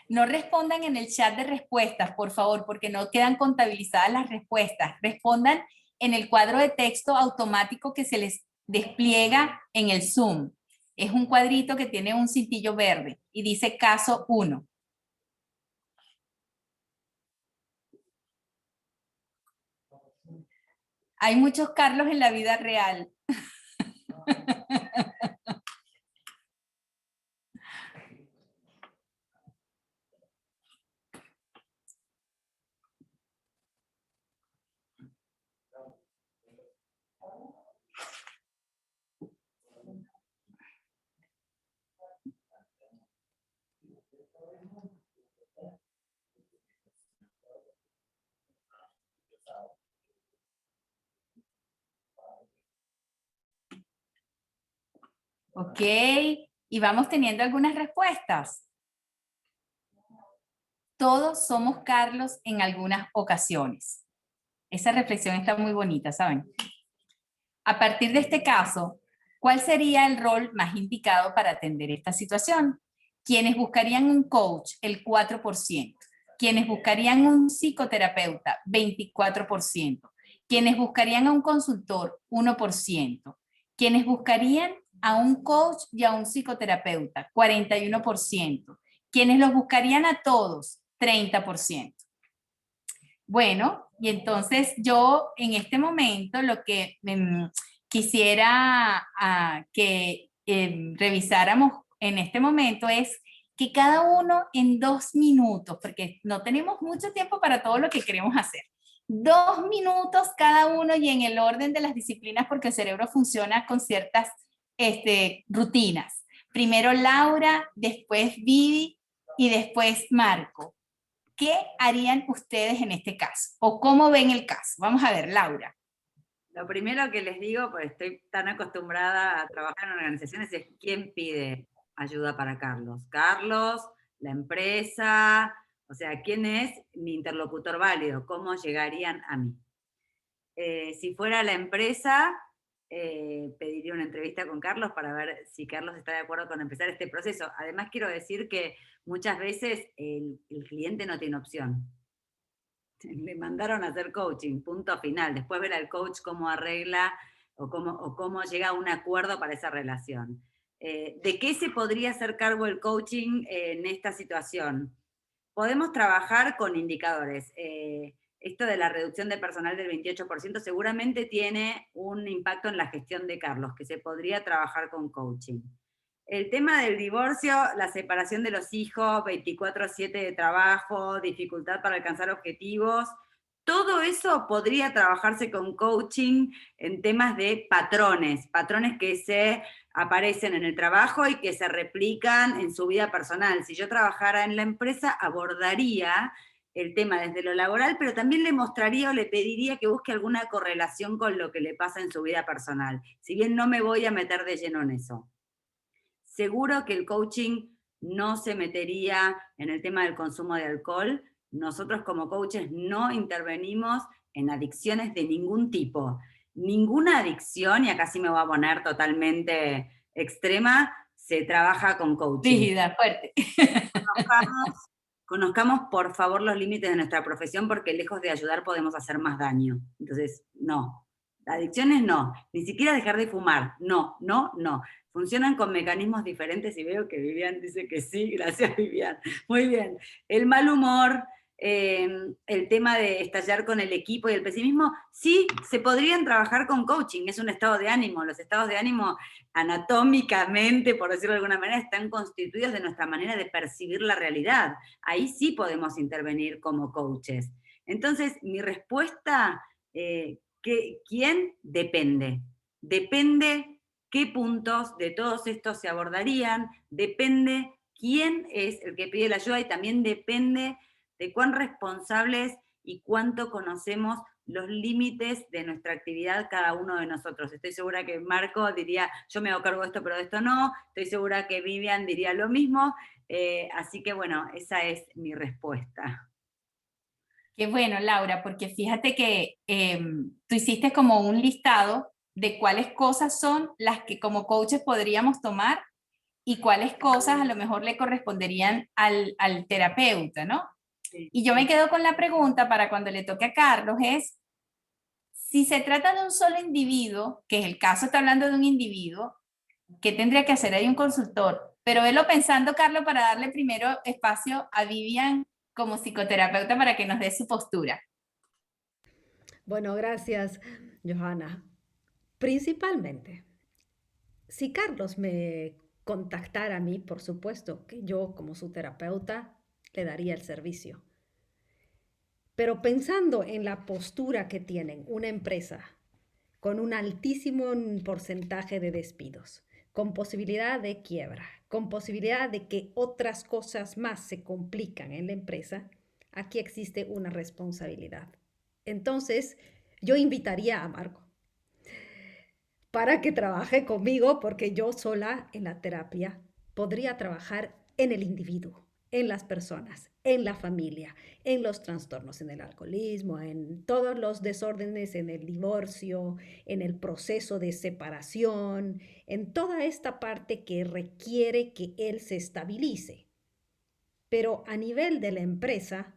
No respondan en el chat de respuestas, por favor, porque no quedan contabilizadas las respuestas. Respondan en el cuadro de texto automático que se les despliega en el Zoom. Es un cuadrito que tiene un cintillo verde y dice caso 1. Hay muchos Carlos en la vida real. Ok, y vamos teniendo algunas respuestas. Todos somos Carlos en algunas ocasiones. Esa reflexión está muy bonita, ¿saben? A partir de este caso, ¿cuál sería el rol más indicado para atender esta situación? Quienes buscarían un coach, el 4%. Quienes buscarían un psicoterapeuta, 24%. Quienes buscarían a un consultor, 1%. Quienes buscarían a un coach y a un psicoterapeuta, 41%. Quienes los buscarían a todos, 30%. Bueno, y entonces yo en este momento lo que quisiera que revisáramos en este momento es que cada uno en 2 minutos, porque no tenemos mucho tiempo para todo lo que queremos hacer, 2 minutos cada uno y en el orden de las disciplinas, porque el cerebro funciona con ciertas rutinas. Primero Laura, después Vivi y después Marco. ¿Qué harían ustedes en este caso? ¿O cómo ven el caso? Vamos a ver, Laura. Lo primero que les digo, pues estoy tan acostumbrada a trabajar en organizaciones, es quién pide ayuda para Carlos. Carlos, la empresa, o sea, ¿quién es mi interlocutor válido? ¿Cómo llegarían a mí? Si fuera la empresa, pediría una entrevista con Carlos para ver si Carlos está de acuerdo con empezar este proceso. Además, quiero decir que muchas veces el cliente no tiene opción. Le mandaron a hacer coaching, punto final. Después ver al coach cómo arregla o cómo llega a un acuerdo para esa relación. ¿De qué se podría hacer cargo el coaching en esta situación? Podemos trabajar con indicadores. Esto de la reducción de personal del 28% seguramente tiene un impacto en la gestión de Carlos, que se podría trabajar con coaching. El tema del divorcio, la separación de los hijos, 24/7 de trabajo, dificultad para alcanzar objetivos, todo eso podría trabajarse con coaching en temas de patrones que se aparecen en el trabajo y que se replican en su vida personal. Si yo trabajara en la empresa, abordaría el tema desde lo laboral, pero también le mostraría o le pediría que busque alguna correlación con lo que le pasa en su vida personal, si bien no me voy a meter de lleno en eso. Seguro que el coaching no se metería en el tema del consumo de alcohol. Nosotros como coaches no intervenimos en adicciones de ningún tipo. Ninguna adicción, y acá sí me voy a poner totalmente extrema, se trabaja con coaching. Rígida, fuerte. Conozcamos por favor los límites de nuestra profesión, porque lejos de ayudar podemos hacer más daño. Entonces, no. Adicciones no. Ni siquiera dejar de fumar. No. Funcionan con mecanismos diferentes y veo que Vivian dice que sí. Gracias, Vivian. Muy bien. El mal humor, el tema de estallar con el equipo y el pesimismo, sí, se podrían trabajar con coaching. Es un estado de ánimo. Los estados de ánimo anatómicamente, por decirlo de alguna manera, están constituidos de nuestra manera de percibir la realidad. Ahí sí podemos intervenir como coaches. Entonces, mi respuesta, ¿quién? Depende. Depende qué puntos de todos estos se abordarían, depende quién es el que pide la ayuda y también depende de cuán responsables y cuánto conocemos los límites de nuestra actividad cada uno de nosotros. Estoy segura que Marco diría, yo me hago cargo de esto, pero de esto no. Estoy segura que Vivian diría lo mismo. Así que bueno, esa es mi respuesta. Qué bueno, Laura, porque fíjate que tú hiciste como un listado de cuáles cosas son las que como coaches podríamos tomar y cuáles cosas a lo mejor le corresponderían al terapeuta, ¿no? Sí. Y yo me quedo con la pregunta para cuando le toque a Carlos es, si se trata de un solo individuo, que es el caso, está hablando de un individuo, ¿qué tendría que hacer ahí un consultor? Pero velo pensando, Carlos, para darle primero espacio a Vivian como psicoterapeuta para que nos dé su postura. Bueno, gracias, Johanna. Principalmente, si Carlos me contactara a mí, por supuesto que yo como su terapeuta le daría el servicio. Pero pensando en la postura que tienen una empresa con un altísimo porcentaje de despidos, con posibilidad de quiebra, con posibilidad de que otras cosas más se complican en la empresa, aquí existe una responsabilidad. Entonces, yo invitaría a Marco para que trabaje conmigo, porque yo sola en la terapia podría trabajar en el individuo, en las personas, en la familia, en los trastornos, en el alcoholismo, en todos los desórdenes, en el divorcio, en el proceso de separación, en toda esta parte que requiere que él se estabilice. Pero a nivel de la empresa,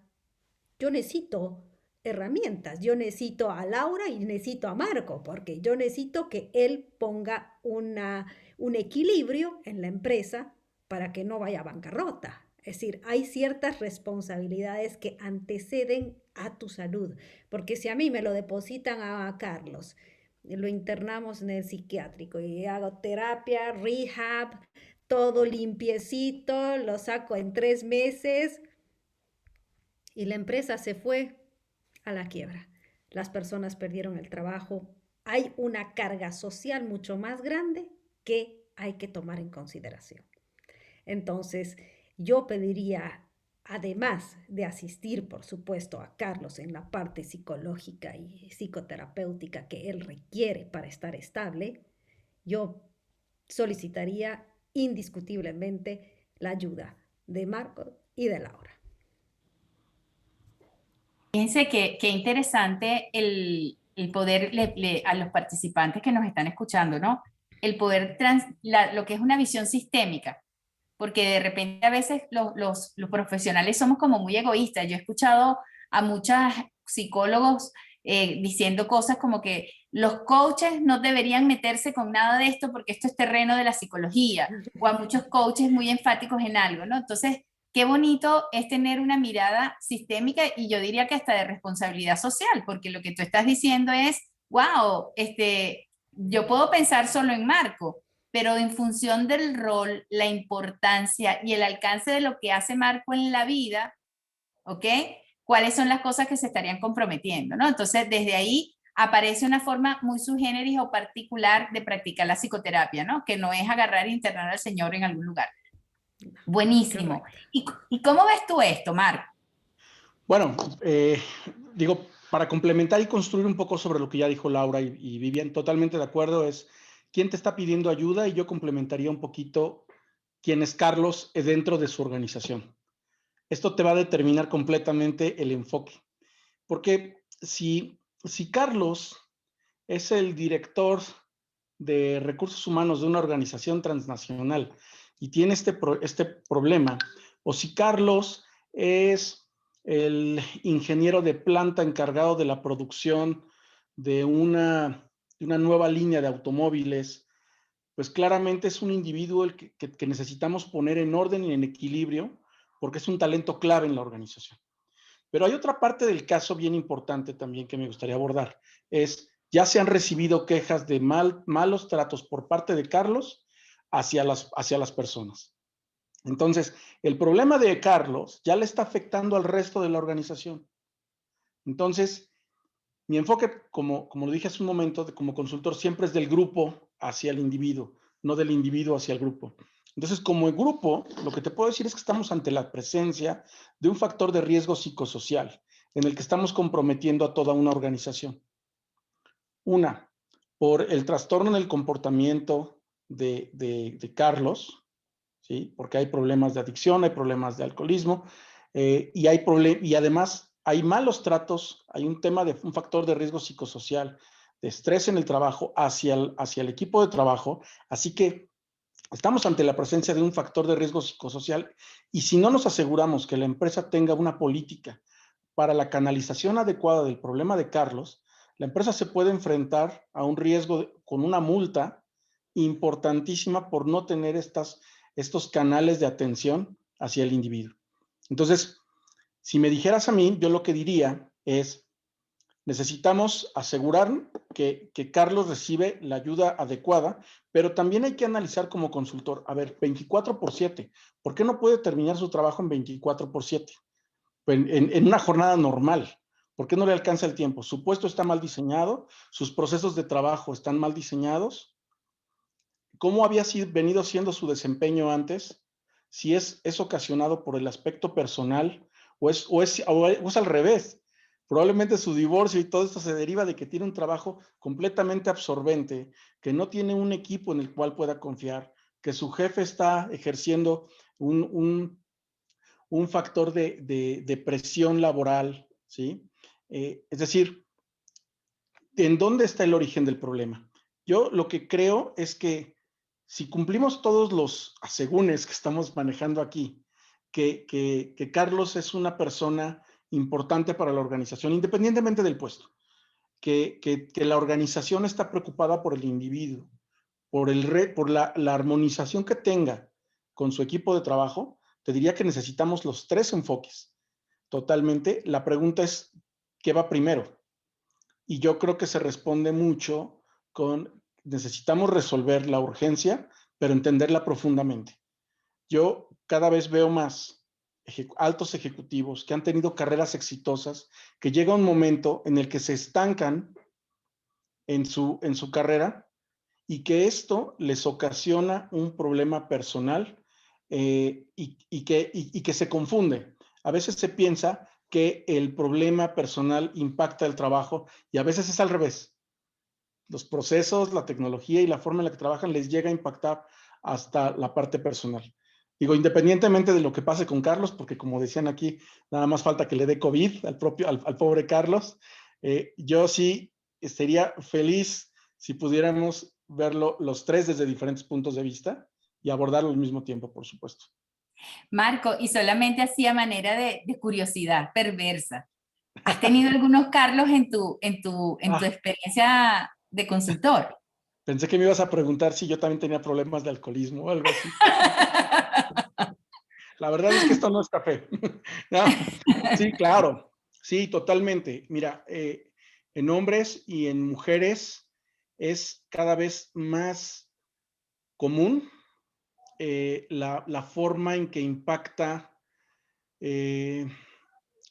yo necesito herramientas. Yo necesito a Laura y necesito a Marco, porque yo necesito que él ponga un equilibrio en la empresa para que no vaya a bancarrota. Es decir, hay ciertas responsabilidades que anteceden a tu salud, porque si a mí me lo depositan a Carlos, lo internamos en el psiquiátrico y hago terapia, rehab, todo limpiecito, lo saco en 3 meses y la empresa se fue a la quiebra. Las personas perdieron el trabajo. Hay una carga social mucho más grande que hay que tomar en consideración. Entonces, yo pediría, además de asistir, por supuesto, a Carlos en la parte psicológica y psicoterapéutica que él requiere para estar estable, yo solicitaría indiscutiblemente la ayuda de Marco y de Laura. Fíjense qué interesante el poder a los participantes que nos están escuchando, ¿no? El poder, lo que es una visión sistémica, porque de repente a veces los profesionales somos como muy egoístas. Yo he escuchado a muchos psicólogos diciendo cosas como que los coaches no deberían meterse con nada de esto porque esto es terreno de la psicología, o a muchos coaches muy enfáticos en algo, ¿no? Entonces, qué bonito es tener una mirada sistémica y yo diría que hasta de responsabilidad social, porque lo que tú estás diciendo es, wow, yo puedo pensar solo en Marco, pero en función del rol, la importancia y el alcance de lo que hace Marco en la vida, ¿ok? ¿Cuáles son las cosas que se estarían comprometiendo, ¿no? Entonces, desde ahí aparece una forma muy sui generis o particular de practicar la psicoterapia, ¿no? Que no es agarrar e internar al señor en algún lugar. Buenísimo. ¿Y cómo ves tú esto, Marco? Bueno, digo, para complementar y construir un poco sobre lo que ya dijo Laura y Vivian, totalmente de acuerdo, es quién te está pidiendo ayuda, y yo complementaría un poquito quién es Carlos dentro de su organización. Esto te va a determinar completamente el enfoque, porque si Carlos es el director de recursos humanos de una organización transnacional y tiene este problema, o si Carlos es el ingeniero de planta encargado de la producción de una nueva línea de automóviles, pues claramente es un individuo el que necesitamos poner en orden y en equilibrio, porque es un talento clave en la organización. Pero hay otra parte del caso bien importante también que me gustaría abordar, es ya se han recibido quejas de malos tratos por parte de Carlos hacia las personas. Entonces, el problema de Carlos ya le está afectando al resto de la organización. Entonces, mi enfoque, como lo dije hace un momento, como consultor, siempre es del grupo hacia el individuo, no del individuo hacia el grupo. Entonces, como el grupo, lo que te puedo decir es que estamos ante la presencia de un factor de riesgo psicosocial en el que estamos comprometiendo a toda una organización. Una, por el trastorno en el comportamiento de Carlos, ¿sí? Porque hay problemas de adicción, hay problemas de alcoholismo, y además hay malos tratos, hay un tema de un factor de riesgo psicosocial, de estrés en el trabajo hacia el equipo de trabajo, así que estamos ante la presencia de un factor de riesgo psicosocial, y si no nos aseguramos que la empresa tenga una política para la canalización adecuada del problema de Carlos, la empresa se puede enfrentar a un riesgo con una multa importantísima por no tener estos canales de atención hacia el individuo. Entonces, si me dijeras a mí, yo lo que diría es, necesitamos asegurar que Carlos recibe la ayuda adecuada, pero también hay que analizar como consultor, a ver, 24/7, ¿por qué no puede terminar su trabajo en 24/7? En una jornada normal, ¿por qué no le alcanza el tiempo? Su puesto está mal diseñado, sus procesos de trabajo están mal diseñados. ¿Cómo había venido siendo su desempeño antes? Si es ocasionado por el aspecto personal o es al revés. Probablemente su divorcio y todo esto se deriva de que tiene un trabajo completamente absorbente, que no tiene un equipo en el cual pueda confiar, que su jefe está ejerciendo un factor de presión laboral, ¿sí? Es decir, ¿en dónde está el origen del problema? Yo lo que creo es que si cumplimos todos los asegúnes que estamos manejando aquí, que Carlos es una persona importante para la organización, independientemente del puesto, que la organización está preocupada por el individuo, por la armonización que tenga con su equipo de trabajo. Te diría que necesitamos los tres enfoques. Totalmente. La pregunta es, ¿qué va primero? Y yo creo que se responde mucho con, necesitamos resolver la urgencia, pero entenderla profundamente. Yo cada vez veo más altos ejecutivos que han tenido carreras exitosas, que llega un momento en el que se estancan en su carrera y que esto les ocasiona un problema personal y que se confunde. A veces se piensa que el problema personal impacta el trabajo y a veces es al revés. Los procesos, la tecnología y la forma en la que trabajan les llega a impactar hasta la parte personal. Digo, independientemente de lo que pase con Carlos, porque como decían aquí, nada más falta que le dé COVID al pobre Carlos. Yo sí estaría feliz si pudiéramos verlo los tres desde diferentes puntos de vista y abordarlo al mismo tiempo, por supuesto. Marco, y solamente así a manera de curiosidad perversa, ¿has tenido algunos Carlos en tu experiencia de consultor? Pensé que me ibas a preguntar si yo también tenía problemas de alcoholismo o algo así. La verdad es que esto no es café. No, sí, claro. Sí, totalmente. Mira, en hombres y en mujeres es cada vez más común la forma en que impacta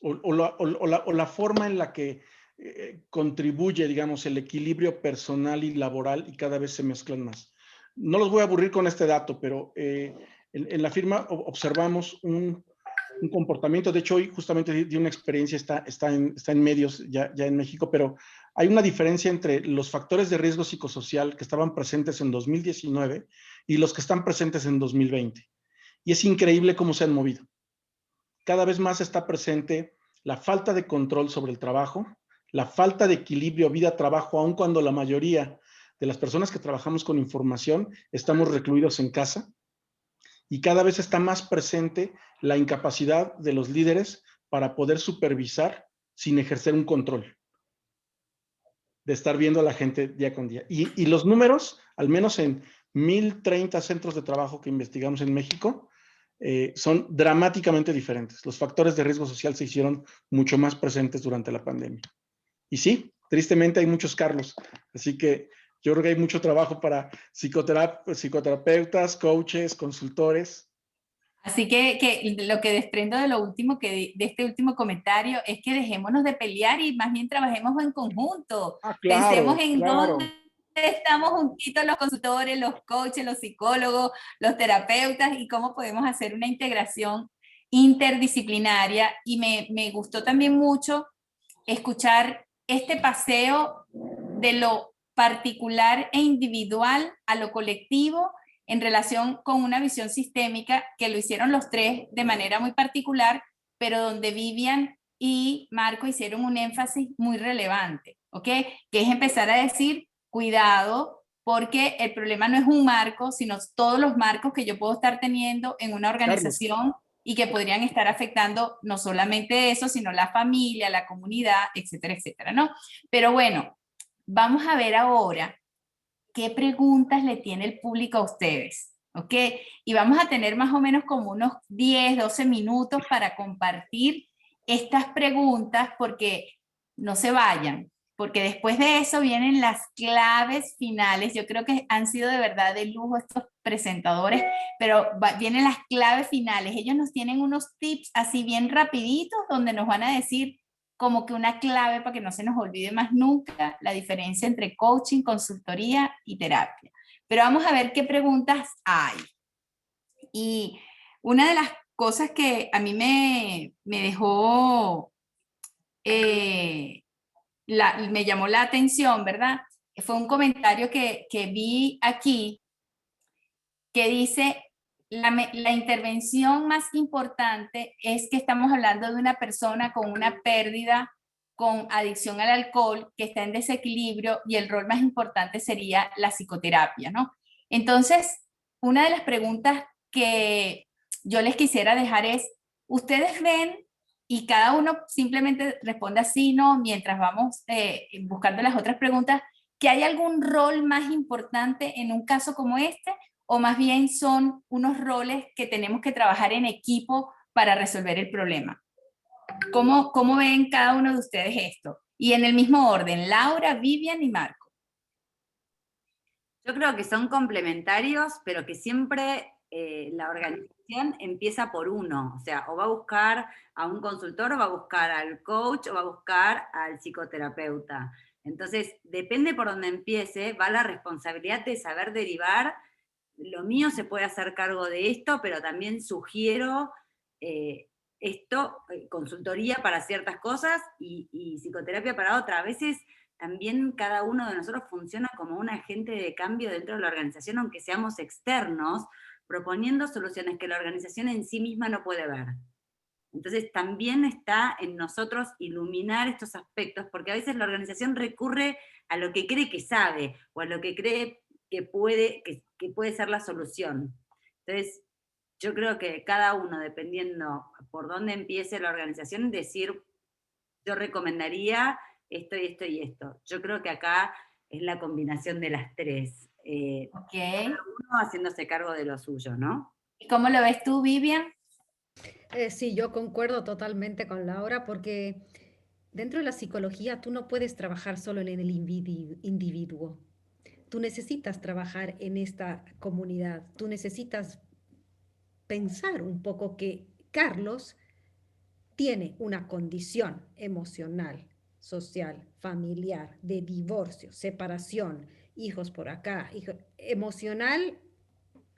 o la forma en la que contribuye, digamos, el equilibrio personal y laboral, y cada vez se mezclan más. No los voy a aburrir con este dato, pero en la firma observamos un comportamiento. De hecho, hoy justamente di una experiencia, está en medios ya en México, pero hay una diferencia entre los factores de riesgo psicosocial que estaban presentes en 2019 y los que están presentes en 2020. Y es increíble cómo se han movido. Cada vez más está presente la falta de control sobre el trabajo, la falta de equilibrio vida-trabajo, aun cuando la mayoría de las personas que trabajamos con información estamos recluidos en casa, y cada vez está más presente la incapacidad de los líderes para poder supervisar sin ejercer un control, de estar viendo a la gente día con día. Y los números, al menos en 1,030 centros de trabajo que investigamos en México, son dramáticamente diferentes. Los factores de riesgo social se hicieron mucho más presentes durante la pandemia. Y sí, tristemente hay muchos Carlos, así que yo creo que hay mucho trabajo para psicoterapeutas, coaches, consultores. Así que lo que desprendo de lo último, de este último comentario, es que dejémonos de pelear y más bien trabajemos en conjunto. Claro, pensemos en claro. dónde estamos juntitos los consultores, los coaches, los psicólogos, los terapeutas, y cómo podemos hacer una integración interdisciplinaria. Y me gustó también mucho escuchar este paseo de lo particular e individual a lo colectivo en relación con una visión sistémica, que lo hicieron los tres de manera muy particular, pero donde Vivian y Marco hicieron un énfasis muy relevante, ¿ok? Que es empezar a decir, cuidado, porque el problema no es un marco, sino todos los marcos que yo puedo estar teniendo en una organización, Carlos, y que podrían estar afectando no solamente eso, sino la familia, la comunidad, etcétera, etcétera, ¿no? Pero bueno, vamos a ver ahora qué preguntas le tiene el público a ustedes, ¿ok? Y vamos a tener más o menos como unos 10, 12 minutos para compartir estas preguntas, porque no se vayan, porque después de eso vienen las claves finales. Yo creo que han sido de verdad de lujo estos presentadores, pero vienen las claves finales. Ellos nos tienen unos tips así bien rapiditos, donde nos van a decir como que una clave para que no se nos olvide más nunca la diferencia entre coaching, consultoría y terapia. Pero vamos a ver qué preguntas hay. Y una de las cosas que a mí me dejó, me llamó la atención, ¿verdad? Fue un comentario que vi aquí que dice: la intervención más importante es que estamos hablando de una persona con una pérdida, con adicción al alcohol, que está en desequilibrio, y el rol más importante sería la psicoterapia, ¿no? Entonces, una de las preguntas que yo les quisiera dejar es, ¿ustedes ven y cada uno simplemente responde así, ¿no? Mientras vamos buscando las otras preguntas, ¿que hay algún rol más importante en un caso como este? ¿O más bien son unos roles que tenemos que trabajar en equipo para resolver el problema? ¿Cómo ven cada uno de ustedes esto? Y en el mismo orden, Laura, Vivian y Marco. Yo creo que son complementarios, pero que siempre la organización empieza por uno. O sea, o va a buscar a un consultor, o va a buscar al coach, o va a buscar al psicoterapeuta. Entonces, depende por dónde empiece, va la responsabilidad de saber derivar. Lo mío se puede hacer cargo de esto, pero también sugiero consultoría para ciertas cosas y psicoterapia para otras. A veces también cada uno de nosotros funciona como un agente de cambio dentro de la organización, aunque seamos externos, proponiendo soluciones que la organización en sí misma no puede ver. Entonces también está en nosotros iluminar estos aspectos, porque a veces la organización recurre a lo que cree que sabe, o a lo que cree que puede ser la solución. Entonces, yo creo que cada uno, dependiendo por dónde empiece la organización, decir, yo recomendaría esto y esto y esto. Yo creo que acá es la combinación de las tres. Okay. Cada uno haciéndose cargo de lo suyo, ¿no? ¿Y cómo lo ves tú, Vivian? Sí, yo concuerdo totalmente con Laura porque dentro de la psicología tú no puedes trabajar solo en el individuo. Tú necesitas trabajar en esta comunidad. Tú necesitas pensar un poco que Carlos tiene una condición emocional, social, familiar, de divorcio, separación, hijos por acá, emocional,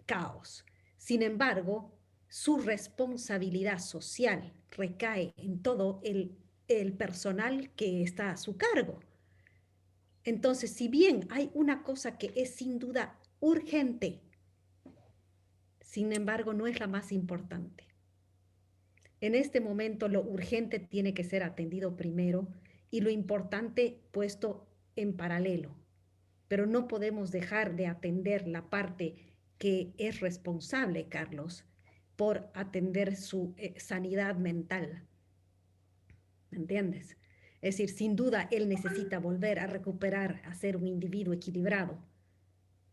caos. Sin embargo, su responsabilidad social recae en todo el personal que está a su cargo. Entonces, si bien hay una cosa que es sin duda urgente, sin embargo, no es la más importante. En este momento, lo urgente tiene que ser atendido primero y lo importante puesto en paralelo. Pero no podemos dejar de atender la parte que es responsable, Carlos, por atender su sanidad mental. ¿Me entiendes? Es decir, sin duda él necesita volver a recuperar, a ser un individuo equilibrado,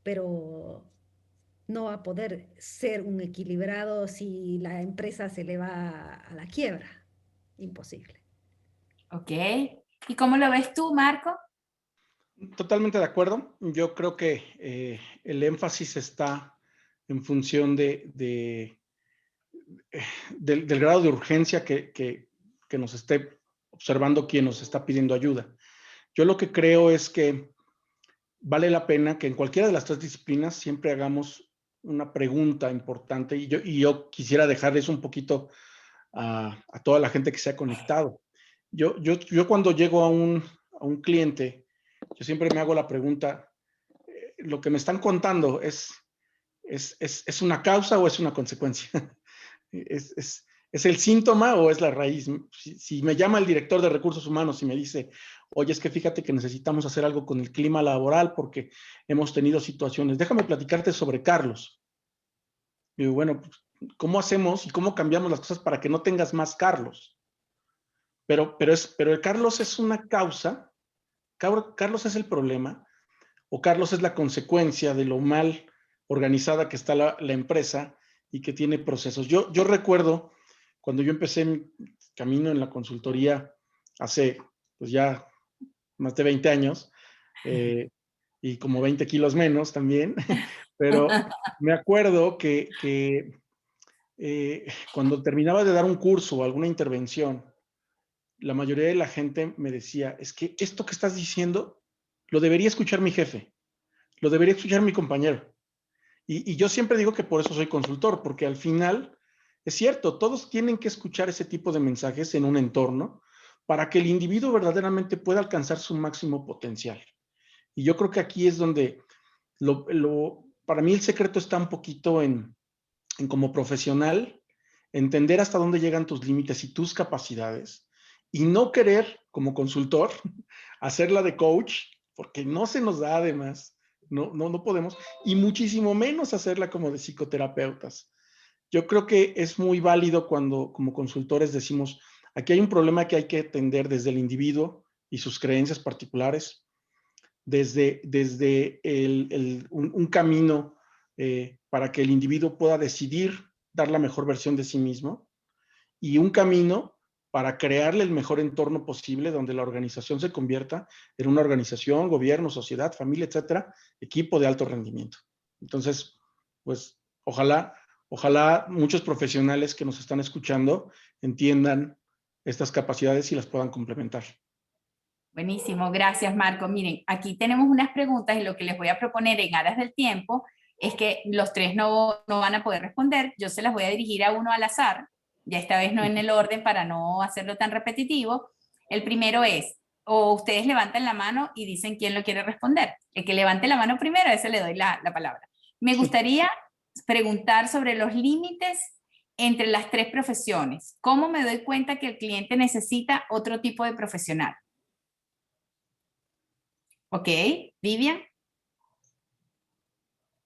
pero no va a poder ser un equilibrado si la empresa se le va a la quiebra. Imposible. Ok. ¿Y cómo lo ves tú, Marco? Totalmente de acuerdo. Yo creo que el énfasis está en función del grado de urgencia que nos esté observando quien nos está pidiendo ayuda. Yo lo que creo es que vale la pena que en cualquiera de las tres disciplinas siempre hagamos una pregunta importante y yo quisiera dejarles un poquito a toda la gente que se ha conectado. Yo cuando llego a un cliente, yo siempre me hago la pregunta, ¿lo que me están contando es una causa o es una consecuencia? ¿Es el síntoma o es la raíz? Si me llama el director de recursos humanos y me dice, oye, es que fíjate que necesitamos hacer algo con el clima laboral porque hemos tenido situaciones, déjame platicarte sobre Carlos. Y digo, bueno, pues, ¿cómo hacemos y cómo cambiamos las cosas para que no tengas más Carlos? Pero el Carlos es una causa, Carlos es el problema, o Carlos es la consecuencia de lo mal organizada que está la empresa y que tiene procesos. Yo recuerdo cuando yo empecé mi camino en la consultoría hace pues ya más de 20 años y como 20 kilos menos también, pero me acuerdo que cuando terminaba de dar un curso o alguna intervención, la mayoría de la gente me decía, es que esto que estás diciendo lo debería escuchar mi jefe, lo debería escuchar mi compañero. Y yo siempre digo que por eso soy consultor, porque al final es cierto, todos tienen que escuchar ese tipo de mensajes en un entorno para que el individuo verdaderamente pueda alcanzar su máximo potencial. Y yo creo que aquí es donde para mí el secreto está un poquito en como profesional, entender hasta dónde llegan tus límites y tus capacidades y no querer como consultor hacerla de coach, porque no se nos da además, no podemos, y muchísimo menos hacerla como de psicoterapeutas. Yo creo que es muy válido cuando como consultores decimos, Aquí hay un problema que hay que atender desde el individuo y sus creencias particulares, desde un camino para que el individuo pueda decidir dar la mejor versión de sí mismo, y un camino para crearle el mejor entorno posible donde la organización se convierta en una organización, gobierno, sociedad, familia, etcétera, equipo de alto rendimiento. Entonces, pues ojalá muchos profesionales que nos están escuchando entiendan estas capacidades y las puedan complementar. Buenísimo, gracias Marco. Miren, aquí tenemos unas preguntas y lo que les voy a proponer en aras del tiempo es que los tres no van a poder responder. Yo se las voy a dirigir a uno al azar, ya esta vez no en el orden para no hacerlo tan repetitivo. El primero es, o ustedes levantan la mano y dicen quién lo quiere responder. El que levante la mano primero, a ese le doy la palabra. Me gustaría preguntar sobre los límites entre las tres profesiones. ¿Cómo me doy cuenta que el cliente necesita otro tipo de profesional? Ok, Vivian.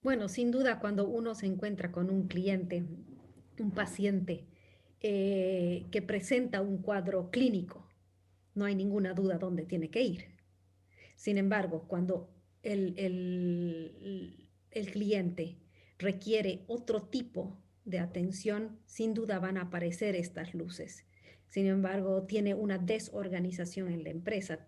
Bueno, sin duda cuando uno se encuentra con un cliente, un paciente que presenta un cuadro clínico, no hay ninguna duda dónde tiene que ir. Sin embargo, cuando el cliente requiere otro tipo de atención, sin duda van a aparecer estas luces. Sin embargo, tiene una desorganización en la empresa,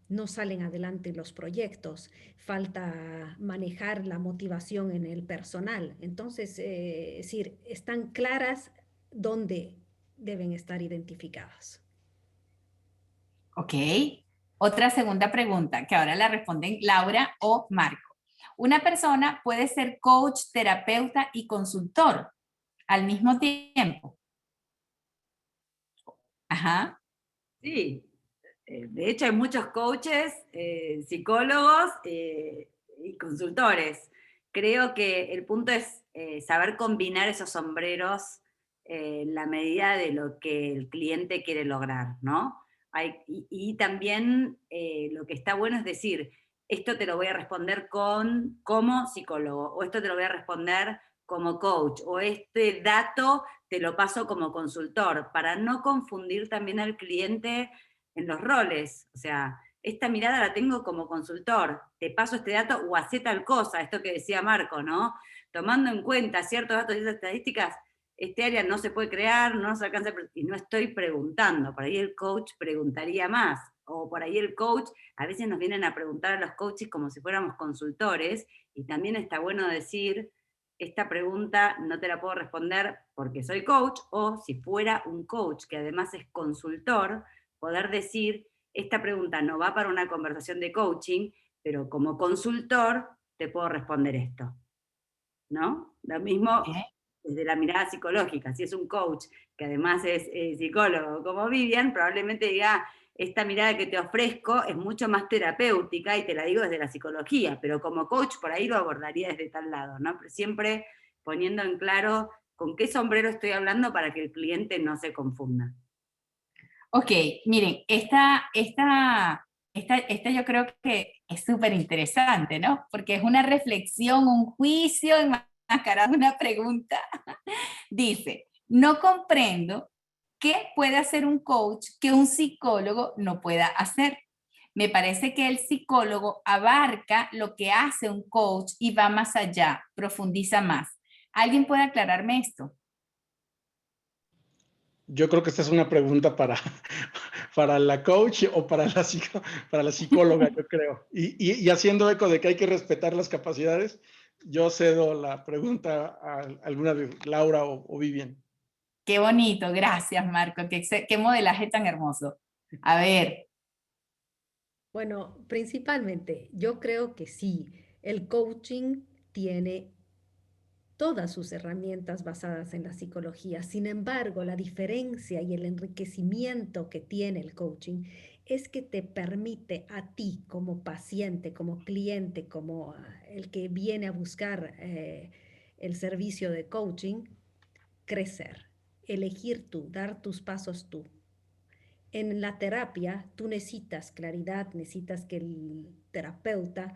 no salen adelante los proyectos, falta manejar la motivación en el personal. Entonces, es decir, están claras dónde deben estar identificadas. Ok. Otra segunda pregunta, que ahora la responden Laura o Marco. Una persona puede ser coach, terapeuta y consultor al mismo tiempo. Ajá. Sí, de hecho hay muchos coaches, psicólogos y consultores. Creo que el punto es saber combinar esos sombreros en la medida de lo que el cliente quiere lograr, ¿no? Y también lo que está bueno es decir, esto te lo voy a responder como psicólogo, o esto te lo voy a responder como coach, o este dato te lo paso como consultor, para no confundir también al cliente en los roles. O sea, esta mirada la tengo como consultor, te paso este dato o hacé tal cosa, esto que decía Marco, ¿no? Tomando en cuenta ciertos datos y esas estadísticas, este área no se puede crear, no se alcanza, y no estoy preguntando, por ahí el coach preguntaría más, o por ahí el coach, a veces nos vienen a preguntar a los coaches como si fuéramos consultores, y también está bueno decir, esta pregunta no te la puedo responder porque soy coach, o si fuera un coach que además es consultor, poder decir, esta pregunta no va para una conversación de coaching, pero como consultor te puedo responder esto, ¿no? Lo mismo desde la mirada psicológica, si es un coach que además es psicólogo como Vivian, probablemente diga, esta mirada que te ofrezco es mucho más terapéutica y te la digo desde la psicología, pero como coach por ahí lo abordaría desde tal lado, ¿no? Pero siempre poniendo en claro con qué sombrero estoy hablando para que el cliente no se confunda. Ok, miren, esta yo creo que es súper interesante, ¿no? Porque es una reflexión, un juicio enmascarado, una pregunta. Dice, no comprendo qué puede hacer un coach que un psicólogo no pueda hacer. Me parece que el psicólogo abarca lo que hace un coach y va más allá, profundiza más. ¿Alguien puede aclararme esto? Yo creo que esta es una pregunta para la coach o para la psicóloga, yo creo. Y haciendo eco de que hay que respetar las capacidades, yo cedo la pregunta a alguna de Laura o Vivian. Qué bonito, gracias Marco, qué modelaje tan hermoso. A ver. Bueno, principalmente yo creo que sí, el coaching tiene todas sus herramientas basadas en la psicología. Sin embargo, la diferencia y el enriquecimiento que tiene el coaching es que te permite a ti como paciente, como cliente, como el que viene a buscar el servicio de coaching, crecer, elegir tú, dar tus pasos tú. En la terapia, tú necesitas claridad, necesitas que el terapeuta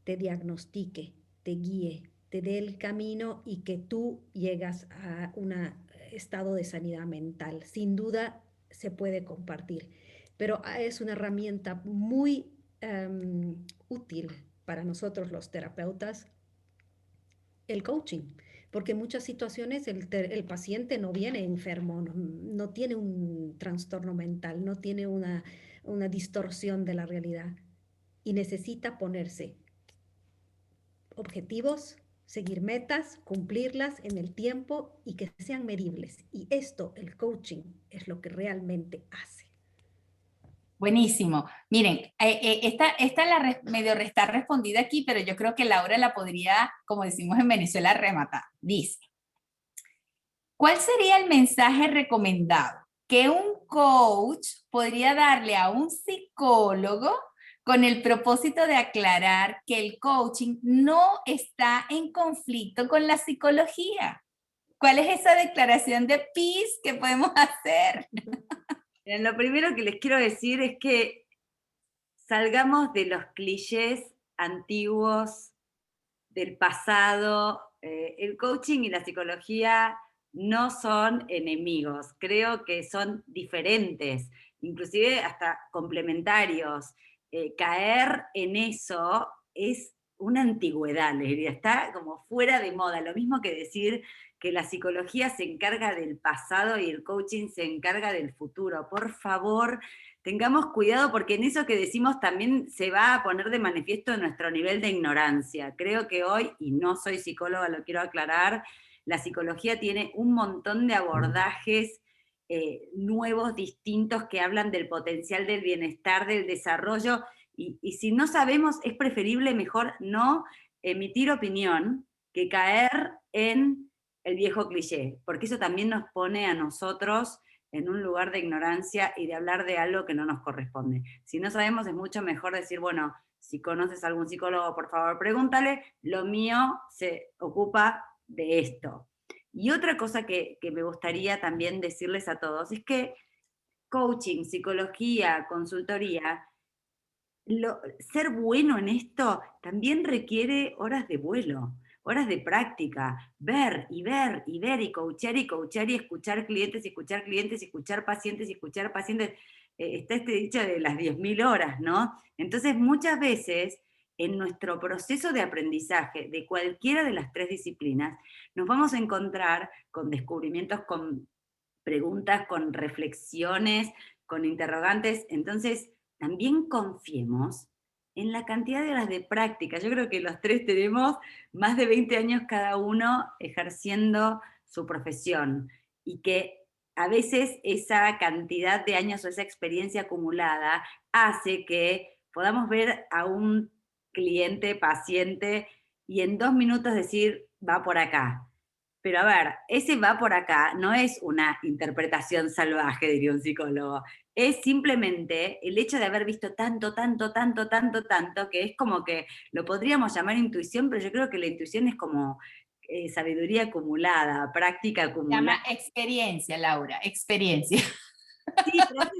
te diagnostique, te guíe, te dé el camino y que tú llegas a una estado de sanidad mental. Sin duda se puede compartir, pero es una herramienta muy útil para nosotros los terapeutas, el coaching, porque en muchas situaciones el paciente no viene enfermo, no tiene un trastorno mental, no tiene una distorsión de la realidad y necesita ponerse objetivos, seguir metas, cumplirlas en el tiempo y que sean medibles. Y esto, el coaching, es lo que realmente hace. Buenísimo. Miren, esta medio está respondida aquí, pero yo creo que Laura la podría, como decimos en Venezuela, rematar. Dice, ¿cuál sería el mensaje recomendado que un coach podría darle a un psicólogo con el propósito de aclarar que el coaching no está en conflicto con la psicología? ¿Cuál es esa declaración de peace que podemos hacer? Lo primero que les quiero decir es que salgamos de los clichés antiguos del pasado. El coaching y la psicología no son enemigos, creo que son diferentes, inclusive hasta complementarios. Caer en eso es una antigüedad, les diría, está como fuera de moda, lo mismo que decir que la psicología se encarga del pasado y el coaching se encarga del futuro. Por favor, tengamos cuidado porque en eso que decimos también se va a poner de manifiesto nuestro nivel de ignorancia. Creo que hoy, y no soy psicóloga, lo quiero aclarar, la psicología tiene un montón de abordajes nuevos, distintos, que hablan del potencial del bienestar, del desarrollo, y si no sabemos, es preferible mejor no emitir opinión que caer en el viejo cliché, porque eso también nos pone a nosotros en un lugar de ignorancia y de hablar de algo que no nos corresponde. Si no sabemos, es mucho mejor decir, bueno, si conoces a algún psicólogo, por favor, pregúntale, lo mío se ocupa de esto. Y otra cosa que me gustaría también decirles a todos es que coaching, psicología, consultoría, ser bueno en esto también requiere horas de vuelo, horas de práctica, ver y ver y ver y coachar y escuchar clientes y escuchar clientes y escuchar pacientes y escuchar pacientes. Está este dicho de las 10.000 horas, ¿no? Entonces muchas veces en nuestro proceso de aprendizaje de cualquiera de las tres disciplinas nos vamos a encontrar con descubrimientos, con preguntas, con reflexiones, con interrogantes. Entonces también confiemos en la cantidad de horas de práctica. Yo creo que los tres tenemos más de 20 años cada uno ejerciendo su profesión y que a veces esa cantidad de años o esa experiencia acumulada hace que podamos ver a un cliente, paciente, y en 2 minutos decir, va por acá. Pero a ver, ese va por acá no es una interpretación salvaje, diría un psicólogo. Es simplemente el hecho de haber visto tanto, que es como que lo podríamos llamar intuición, pero yo creo que la intuición es como sabiduría acumulada, práctica acumulada. Se llama experiencia, Laura, experiencia. Sí, pero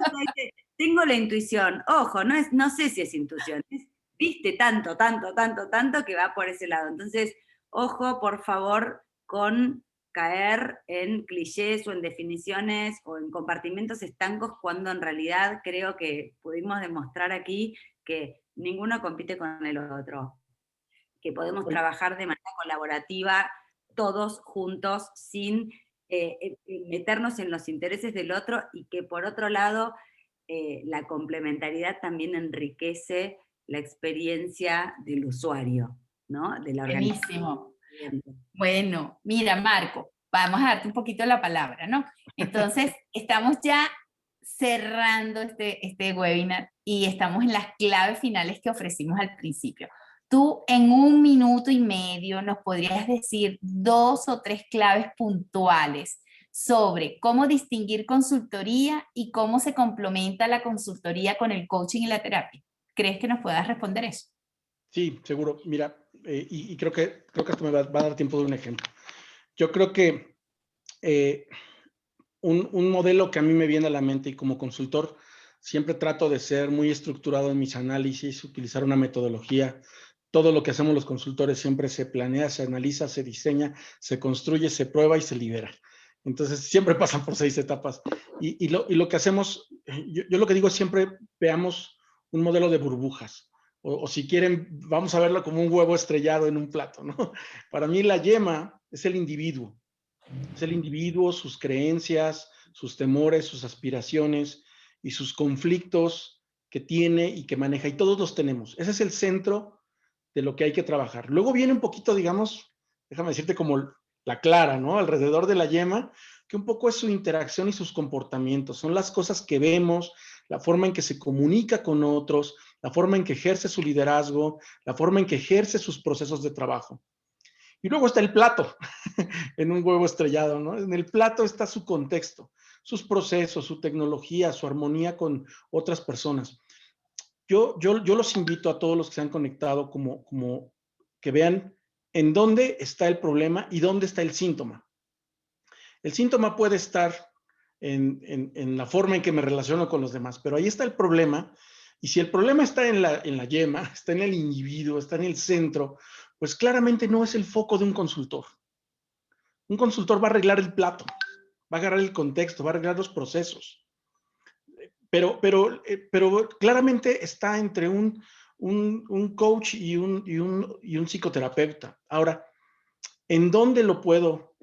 tengo la intuición. Ojo, no sé si es intuición, viste tanto que va por ese lado. Entonces, ojo, por favor, con caer en clichés o en definiciones o en compartimentos estancos, cuando en realidad creo que pudimos demostrar aquí que ninguno compite con el otro, que podemos trabajar de manera colaborativa todos juntos sin meternos en los intereses del otro, y que por otro lado la complementariedad también enriquece la experiencia del usuario, ¿no? De la organización. Buenísimo. Bueno, mira, Marco, vamos a darte un poquito la palabra, ¿no? Entonces, estamos ya cerrando este webinar y estamos en las claves finales que ofrecimos al principio. Tú en 1 minuto y medio nos podrías decir 2 o 3 claves puntuales sobre cómo distinguir consultoría y cómo se complementa la consultoría con el coaching y la terapia. ¿Crees que nos puedas responder eso? Sí, seguro. Mira, y creo que esto me va a dar tiempo de un ejemplo. Yo creo que un modelo que a mí me viene a la mente, y como consultor siempre trato de ser muy estructurado en mis análisis, utilizar una metodología. Todo lo que hacemos los consultores siempre se planea, se analiza, se diseña, se construye, se prueba y se libera. Entonces, siempre pasan por 6 etapas. Y lo que hacemos, yo lo que digo es siempre veamos un modelo de burbujas. O si quieren, vamos a verlo como un huevo estrellado en un plato, ¿no? Para mí la yema es el individuo. Es el individuo, sus creencias, sus temores, sus aspiraciones y sus conflictos que tiene y que maneja. Y todos los tenemos. Ese es el centro de lo que hay que trabajar. Luego viene un poquito, digamos, déjame decirte como la clara, ¿no? Alrededor de la yema, que un poco es su interacción y sus comportamientos. Son las cosas que vemos, la forma en que se comunica con otros, la forma en que ejerce su liderazgo, la forma en que ejerce sus procesos de trabajo. Y luego está el plato, en un huevo estrellado, ¿no? En el plato está su contexto, sus procesos, su tecnología, su armonía con otras personas. Yo los invito a todos los que se han conectado como que vean en dónde está el problema y dónde está el síntoma. El síntoma puede estar en la forma en que me relaciono con los demás, pero ahí está el problema. Y si el problema está en la yema, está en el individuo, está en el centro, pues claramente no es el foco de un consultor. Un consultor va a arreglar el plato, va a agarrar el contexto, va a arreglar los procesos. Pero claramente está entre un coach y un psicoterapeuta. Ahora, ¿en dónde lo puedo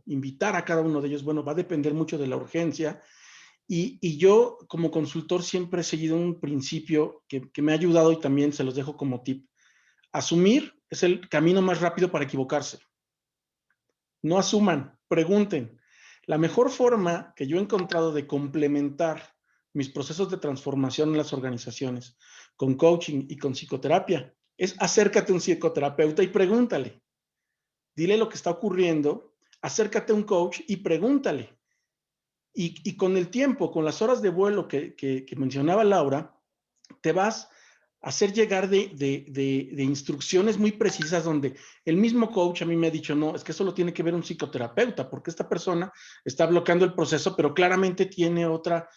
invitar a cada uno de ellos? Bueno, va a depender mucho de la urgencia. Y yo, como consultor, siempre he seguido un principio que me ha ayudado y también se los dejo como tip. Asumir es el camino más rápido para equivocarse. No asuman, pregunten. La mejor forma que yo he encontrado de complementar mis procesos de transformación en las organizaciones con coaching y con psicoterapia es acércate a un psicoterapeuta y pregúntale. Dile lo que está ocurriendo, acércate a un coach y pregúntale. Y con el tiempo, con las horas de vuelo que mencionaba Laura, te vas a hacer llegar de instrucciones muy precisas donde el mismo coach a mí me ha dicho, no, es que eso lo tiene que ver un psicoterapeuta, porque esta persona está bloqueando el proceso, pero claramente tiene otra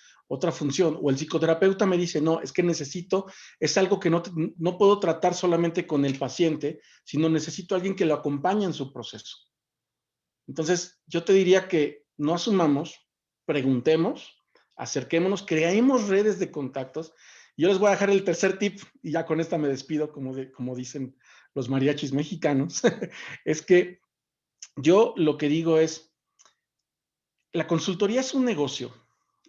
función. O el psicoterapeuta me dice, no, es que es algo que no puedo tratar solamente con el paciente, sino necesito a alguien que lo acompañe en su proceso. Entonces, yo te diría que no asumamos, preguntemos, acerquémonos, creemos redes de contactos. Yo les voy a dejar el tercer tip, y ya con esta me despido, como dicen los mariachis mexicanos, es que yo lo que digo es, la consultoría es un negocio,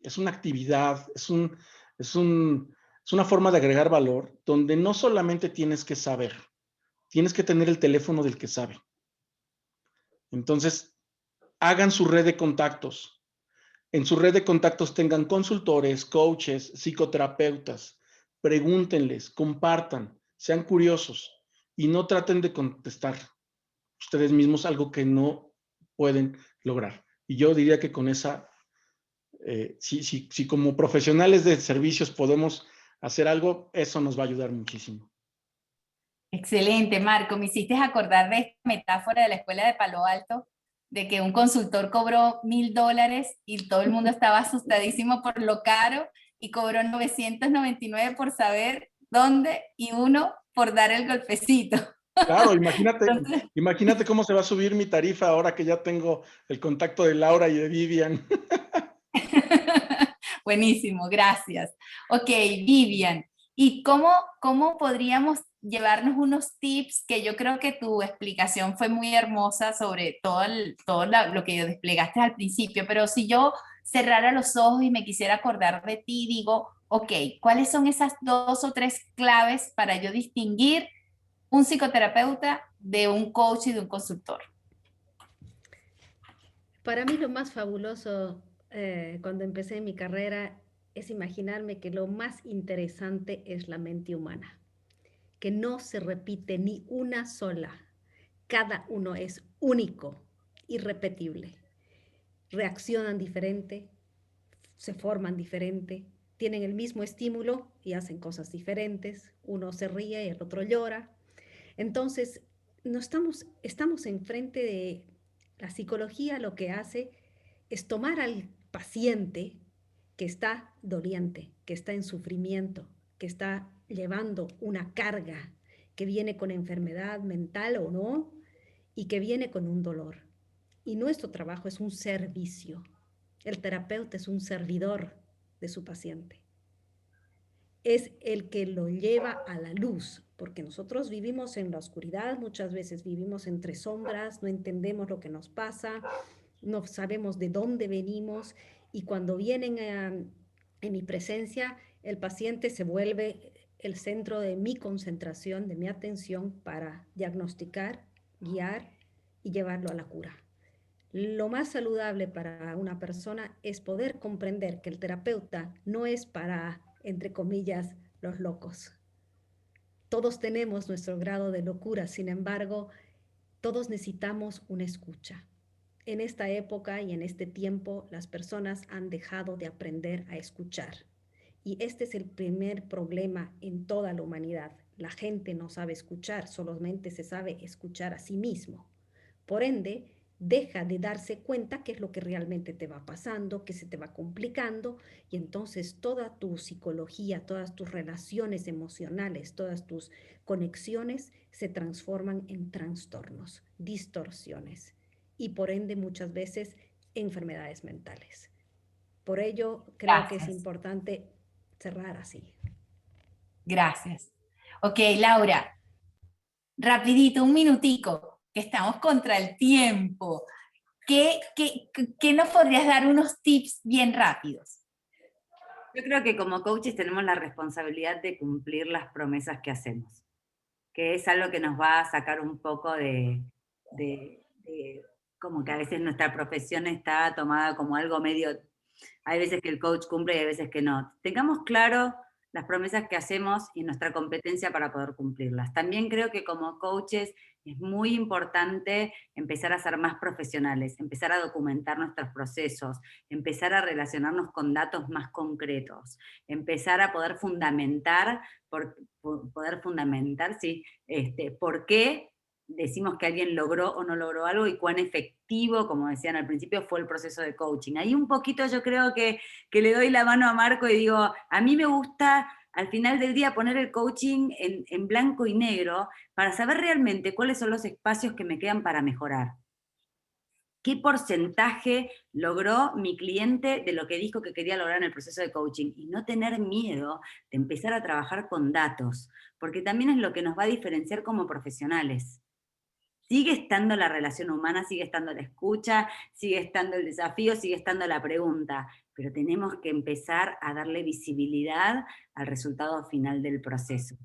es una actividad, es una forma de agregar valor, donde no solamente tienes que saber, tienes que tener el teléfono del que sabe. Entonces, hagan su red de contactos. En su red de contactos tengan consultores, coaches, psicoterapeutas. Pregúntenles, compartan, sean curiosos y no traten de contestar ustedes mismos algo que no pueden lograr. Y yo diría que con esa, si como profesionales de servicios podemos hacer algo, eso nos va a ayudar muchísimo. Excelente, Marco. Me hiciste acordar de esta metáfora de la escuela de Palo Alto, de que un consultor cobró $1,000 y todo el mundo estaba asustadísimo por lo caro y cobró 999 por saber dónde y uno por dar el golpecito. Claro, imagínate cómo se va a subir mi tarifa ahora que ya tengo el contacto de Laura y de Vivian. Buenísimo, gracias. Ok, Vivian, ¿y cómo podríamos llevarnos unos tips? Que yo creo que tu explicación fue muy hermosa sobre todo lo que desplegaste al principio, pero si yo cerrara los ojos y me quisiera acordar de ti, digo, ok, ¿cuáles son esas 2 o 3 claves para yo distinguir un psicoterapeuta de un coach y de un consultor? Para mí lo más fabuloso cuando empecé mi carrera es imaginarme que lo más interesante es la mente humana, que no se repite ni una sola. Cada uno es único, irrepetible. Reaccionan diferente, se forman diferente, tienen el mismo estímulo y hacen cosas diferentes. Uno se ríe y el otro llora. Entonces, no estamos enfrente de la psicología. Lo que hace es tomar al paciente que está doliente, que está en sufrimiento, que está llevando una carga, que viene con enfermedad mental o no, y que viene con un dolor. Y nuestro trabajo es un servicio. El terapeuta es un servidor de su paciente. Es el que lo lleva a la luz, porque nosotros vivimos en la oscuridad, muchas veces vivimos entre sombras, no entendemos lo que nos pasa, no sabemos de dónde venimos, y cuando vienen en mi presencia, el paciente se vuelve el centro de mi concentración, de mi atención para diagnosticar, guiar y llevarlo a la cura. Lo más saludable para una persona es poder comprender que el terapeuta no es para, entre comillas, los locos. Todos tenemos nuestro grado de locura, sin embargo, todos necesitamos una escucha. En esta época y en este tiempo, las personas han dejado de aprender a escuchar. Y este es el primer problema en toda la humanidad. La gente no sabe escuchar, solamente se sabe escuchar a sí mismo. Por ende, deja de darse cuenta qué es lo que realmente te va pasando, qué se te va complicando, y entonces toda tu psicología, todas tus relaciones emocionales, todas tus conexiones se transforman en trastornos, distorsiones y por ende muchas veces enfermedades mentales. Por ello creo que es Gracias. importante cerrar así. Gracias. Ok, Laura, rapidito, un minutico, que estamos contra el tiempo. ¿Qué nos podrías dar unos tips bien rápidos? Yo creo que como coaches tenemos la responsabilidad de cumplir las promesas que hacemos, que es algo que nos va a sacar un poco de como que a veces nuestra profesión está tomada como algo medio, hay veces que el coach cumple y hay veces que no. Tengamos claro las promesas que hacemos y nuestra competencia para poder cumplirlas. También creo que como coaches es muy importante empezar a ser más profesionales, empezar a documentar nuestros procesos, empezar a relacionarnos con datos más concretos, empezar a poder fundamentar, sí, por qué decimos que alguien logró o no logró algo y cuán efectivo, como decían al principio, fue el proceso de coaching. Ahí un poquito yo creo que le doy la mano a Marco y digo, a mí me gusta al final del día poner el coaching en blanco y negro para saber realmente cuáles son los espacios que me quedan para mejorar. ¿Qué porcentaje logró mi cliente de lo que dijo que quería lograr en el proceso de coaching? Y no tener miedo de empezar a trabajar con datos, porque también es lo que nos va a diferenciar como profesionales. Sigue estando la relación humana, sigue estando la escucha, sigue estando el desafío, sigue estando la pregunta, pero tenemos que empezar a darle visibilidad al resultado final del proceso.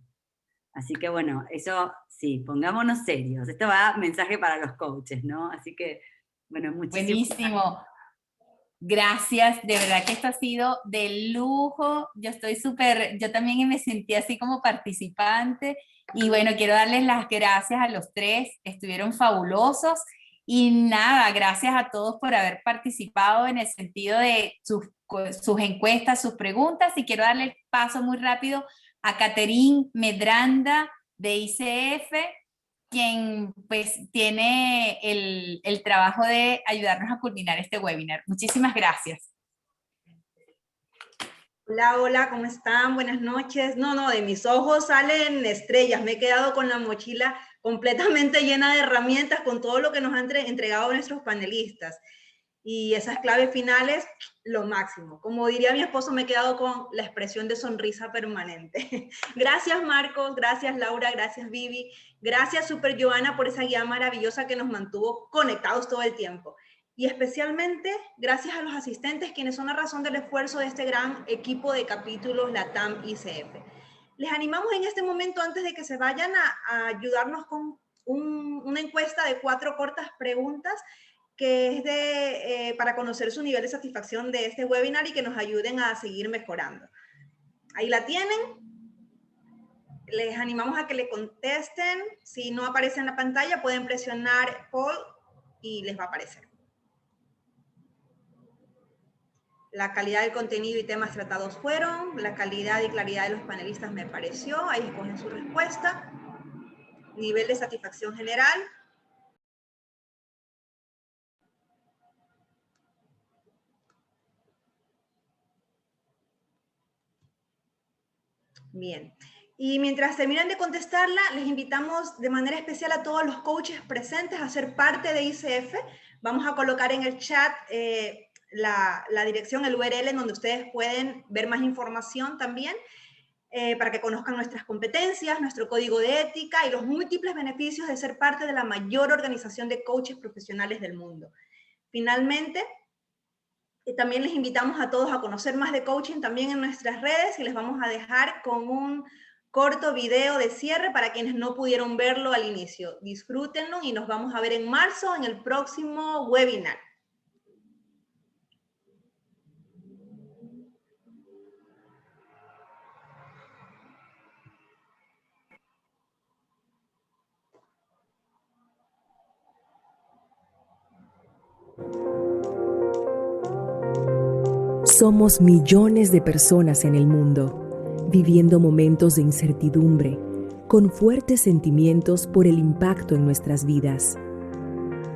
Así que bueno, eso sí, pongámonos serios. Esto va mensaje para los coaches, ¿no? Así que, bueno, muchísimo. Buenísimo. Gracias, de verdad que esto ha sido de lujo. Yo también me sentí así como participante y bueno, quiero darles las gracias a los tres, estuvieron fabulosos y nada, gracias a todos por haber participado en el sentido de sus encuestas, sus preguntas, y quiero darle el paso muy rápido a Caterine Medranda de ICF, quien pues tiene el trabajo de ayudarnos a culminar este webinar. Muchísimas gracias. Hola, hola, ¿cómo están? Buenas noches. No, de mis ojos salen estrellas. Me he quedado con la mochila completamente llena de herramientas con todo lo que nos han entregado nuestros panelistas. Y esas claves finales, lo máximo. Como diría mi esposo, me he quedado con la expresión de sonrisa permanente. Gracias, Marcos. Gracias, Laura. Gracias, Vivi. Gracias, Super Joana, por esa guía maravillosa que nos mantuvo conectados todo el tiempo. Y especialmente gracias a los asistentes, quienes son la razón del esfuerzo de este gran equipo de capítulos LATAM ICF. Les animamos en este momento, antes de que se vayan, a ayudarnos con una encuesta de 4 cortas preguntas, que es para conocer su nivel de satisfacción de este webinar y que nos ayuden a seguir mejorando. Ahí la tienen. Les animamos a que le contesten. Si no aparece en la pantalla, pueden presionar poll y les va a aparecer. La calidad del contenido y temas tratados fueron, la calidad y claridad de los panelistas me pareció, ahí escogen su respuesta. Nivel de satisfacción general. Bien. Y mientras terminan de contestarla, les invitamos de manera especial a todos los coaches presentes a ser parte de ICF. Vamos a colocar en el chat la dirección, el URL, en donde ustedes pueden ver más información también, para que conozcan nuestras competencias, nuestro código de ética y los múltiples beneficios de ser parte de la mayor organización de coaches profesionales del mundo. Finalmente, también les invitamos a todos a conocer más de coaching también en nuestras redes, y les vamos a dejar con un corto video de cierre para quienes no pudieron verlo al inicio. Disfrútenlo y nos vamos a ver en marzo en el próximo webinar. Somos millones de personas en el mundo, viviendo momentos de incertidumbre, con fuertes sentimientos por el impacto en nuestras vidas.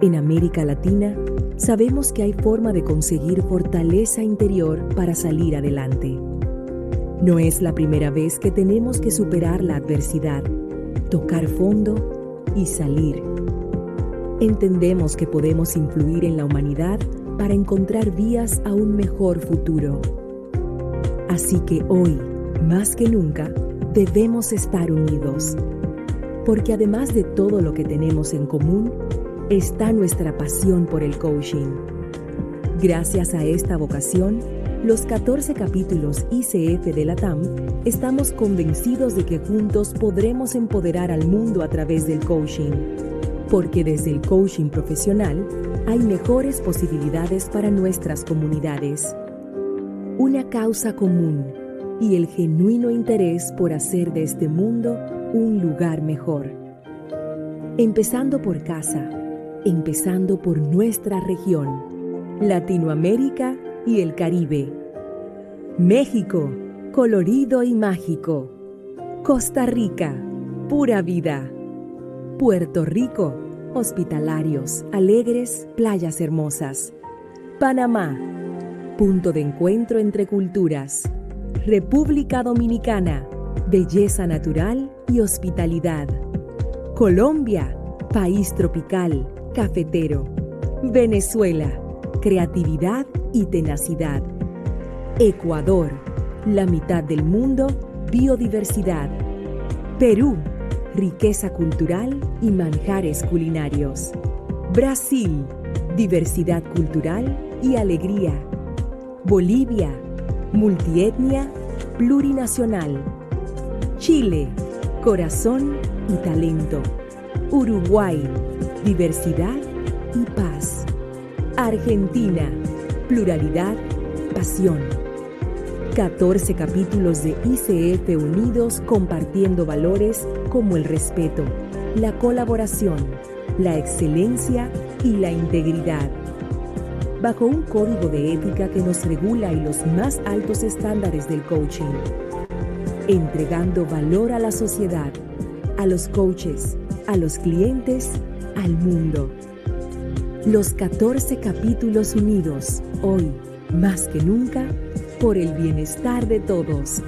En América Latina, sabemos que hay forma de conseguir fortaleza interior para salir adelante. No es la primera vez que tenemos que superar la adversidad, tocar fondo y salir. Entendemos que podemos influir en la humanidad para encontrar vías a un mejor futuro. Así que hoy, más que nunca, debemos estar unidos, porque además de todo lo que tenemos en común, está nuestra pasión por el coaching. Gracias a esta vocación, los 14 capítulos ICF de LATAM estamos convencidos de que juntos podremos empoderar al mundo a través del coaching, porque desde el coaching profesional hay mejores posibilidades para nuestras comunidades. Una causa común y el genuino interés por hacer de este mundo un lugar mejor. Empezando por casa, empezando por nuestra región, Latinoamérica y el Caribe. México, colorido y mágico. Costa Rica, pura vida. Puerto Rico, hospitalarios, alegres, playas hermosas. Panamá, punto de encuentro entre culturas. República Dominicana, belleza natural y hospitalidad. Colombia, país tropical, cafetero. Venezuela, creatividad y tenacidad. Ecuador, la mitad del mundo, biodiversidad. Perú, riqueza cultural y manjares culinarios. Brasil, diversidad cultural y alegría. Bolivia, multietnia, plurinacional. Chile, corazón y talento. Uruguay, diversidad y paz. Argentina, pluralidad, pasión. 14 capítulos de ICF unidos compartiendo valores como el respeto, la colaboración, la excelencia y la integridad. Bajo un código de ética que nos regula y los más altos estándares del coaching. Entregando valor a la sociedad, a los coaches, a los clientes, al mundo. Los 14 capítulos unidos, hoy, más que nunca, por el bienestar de todos.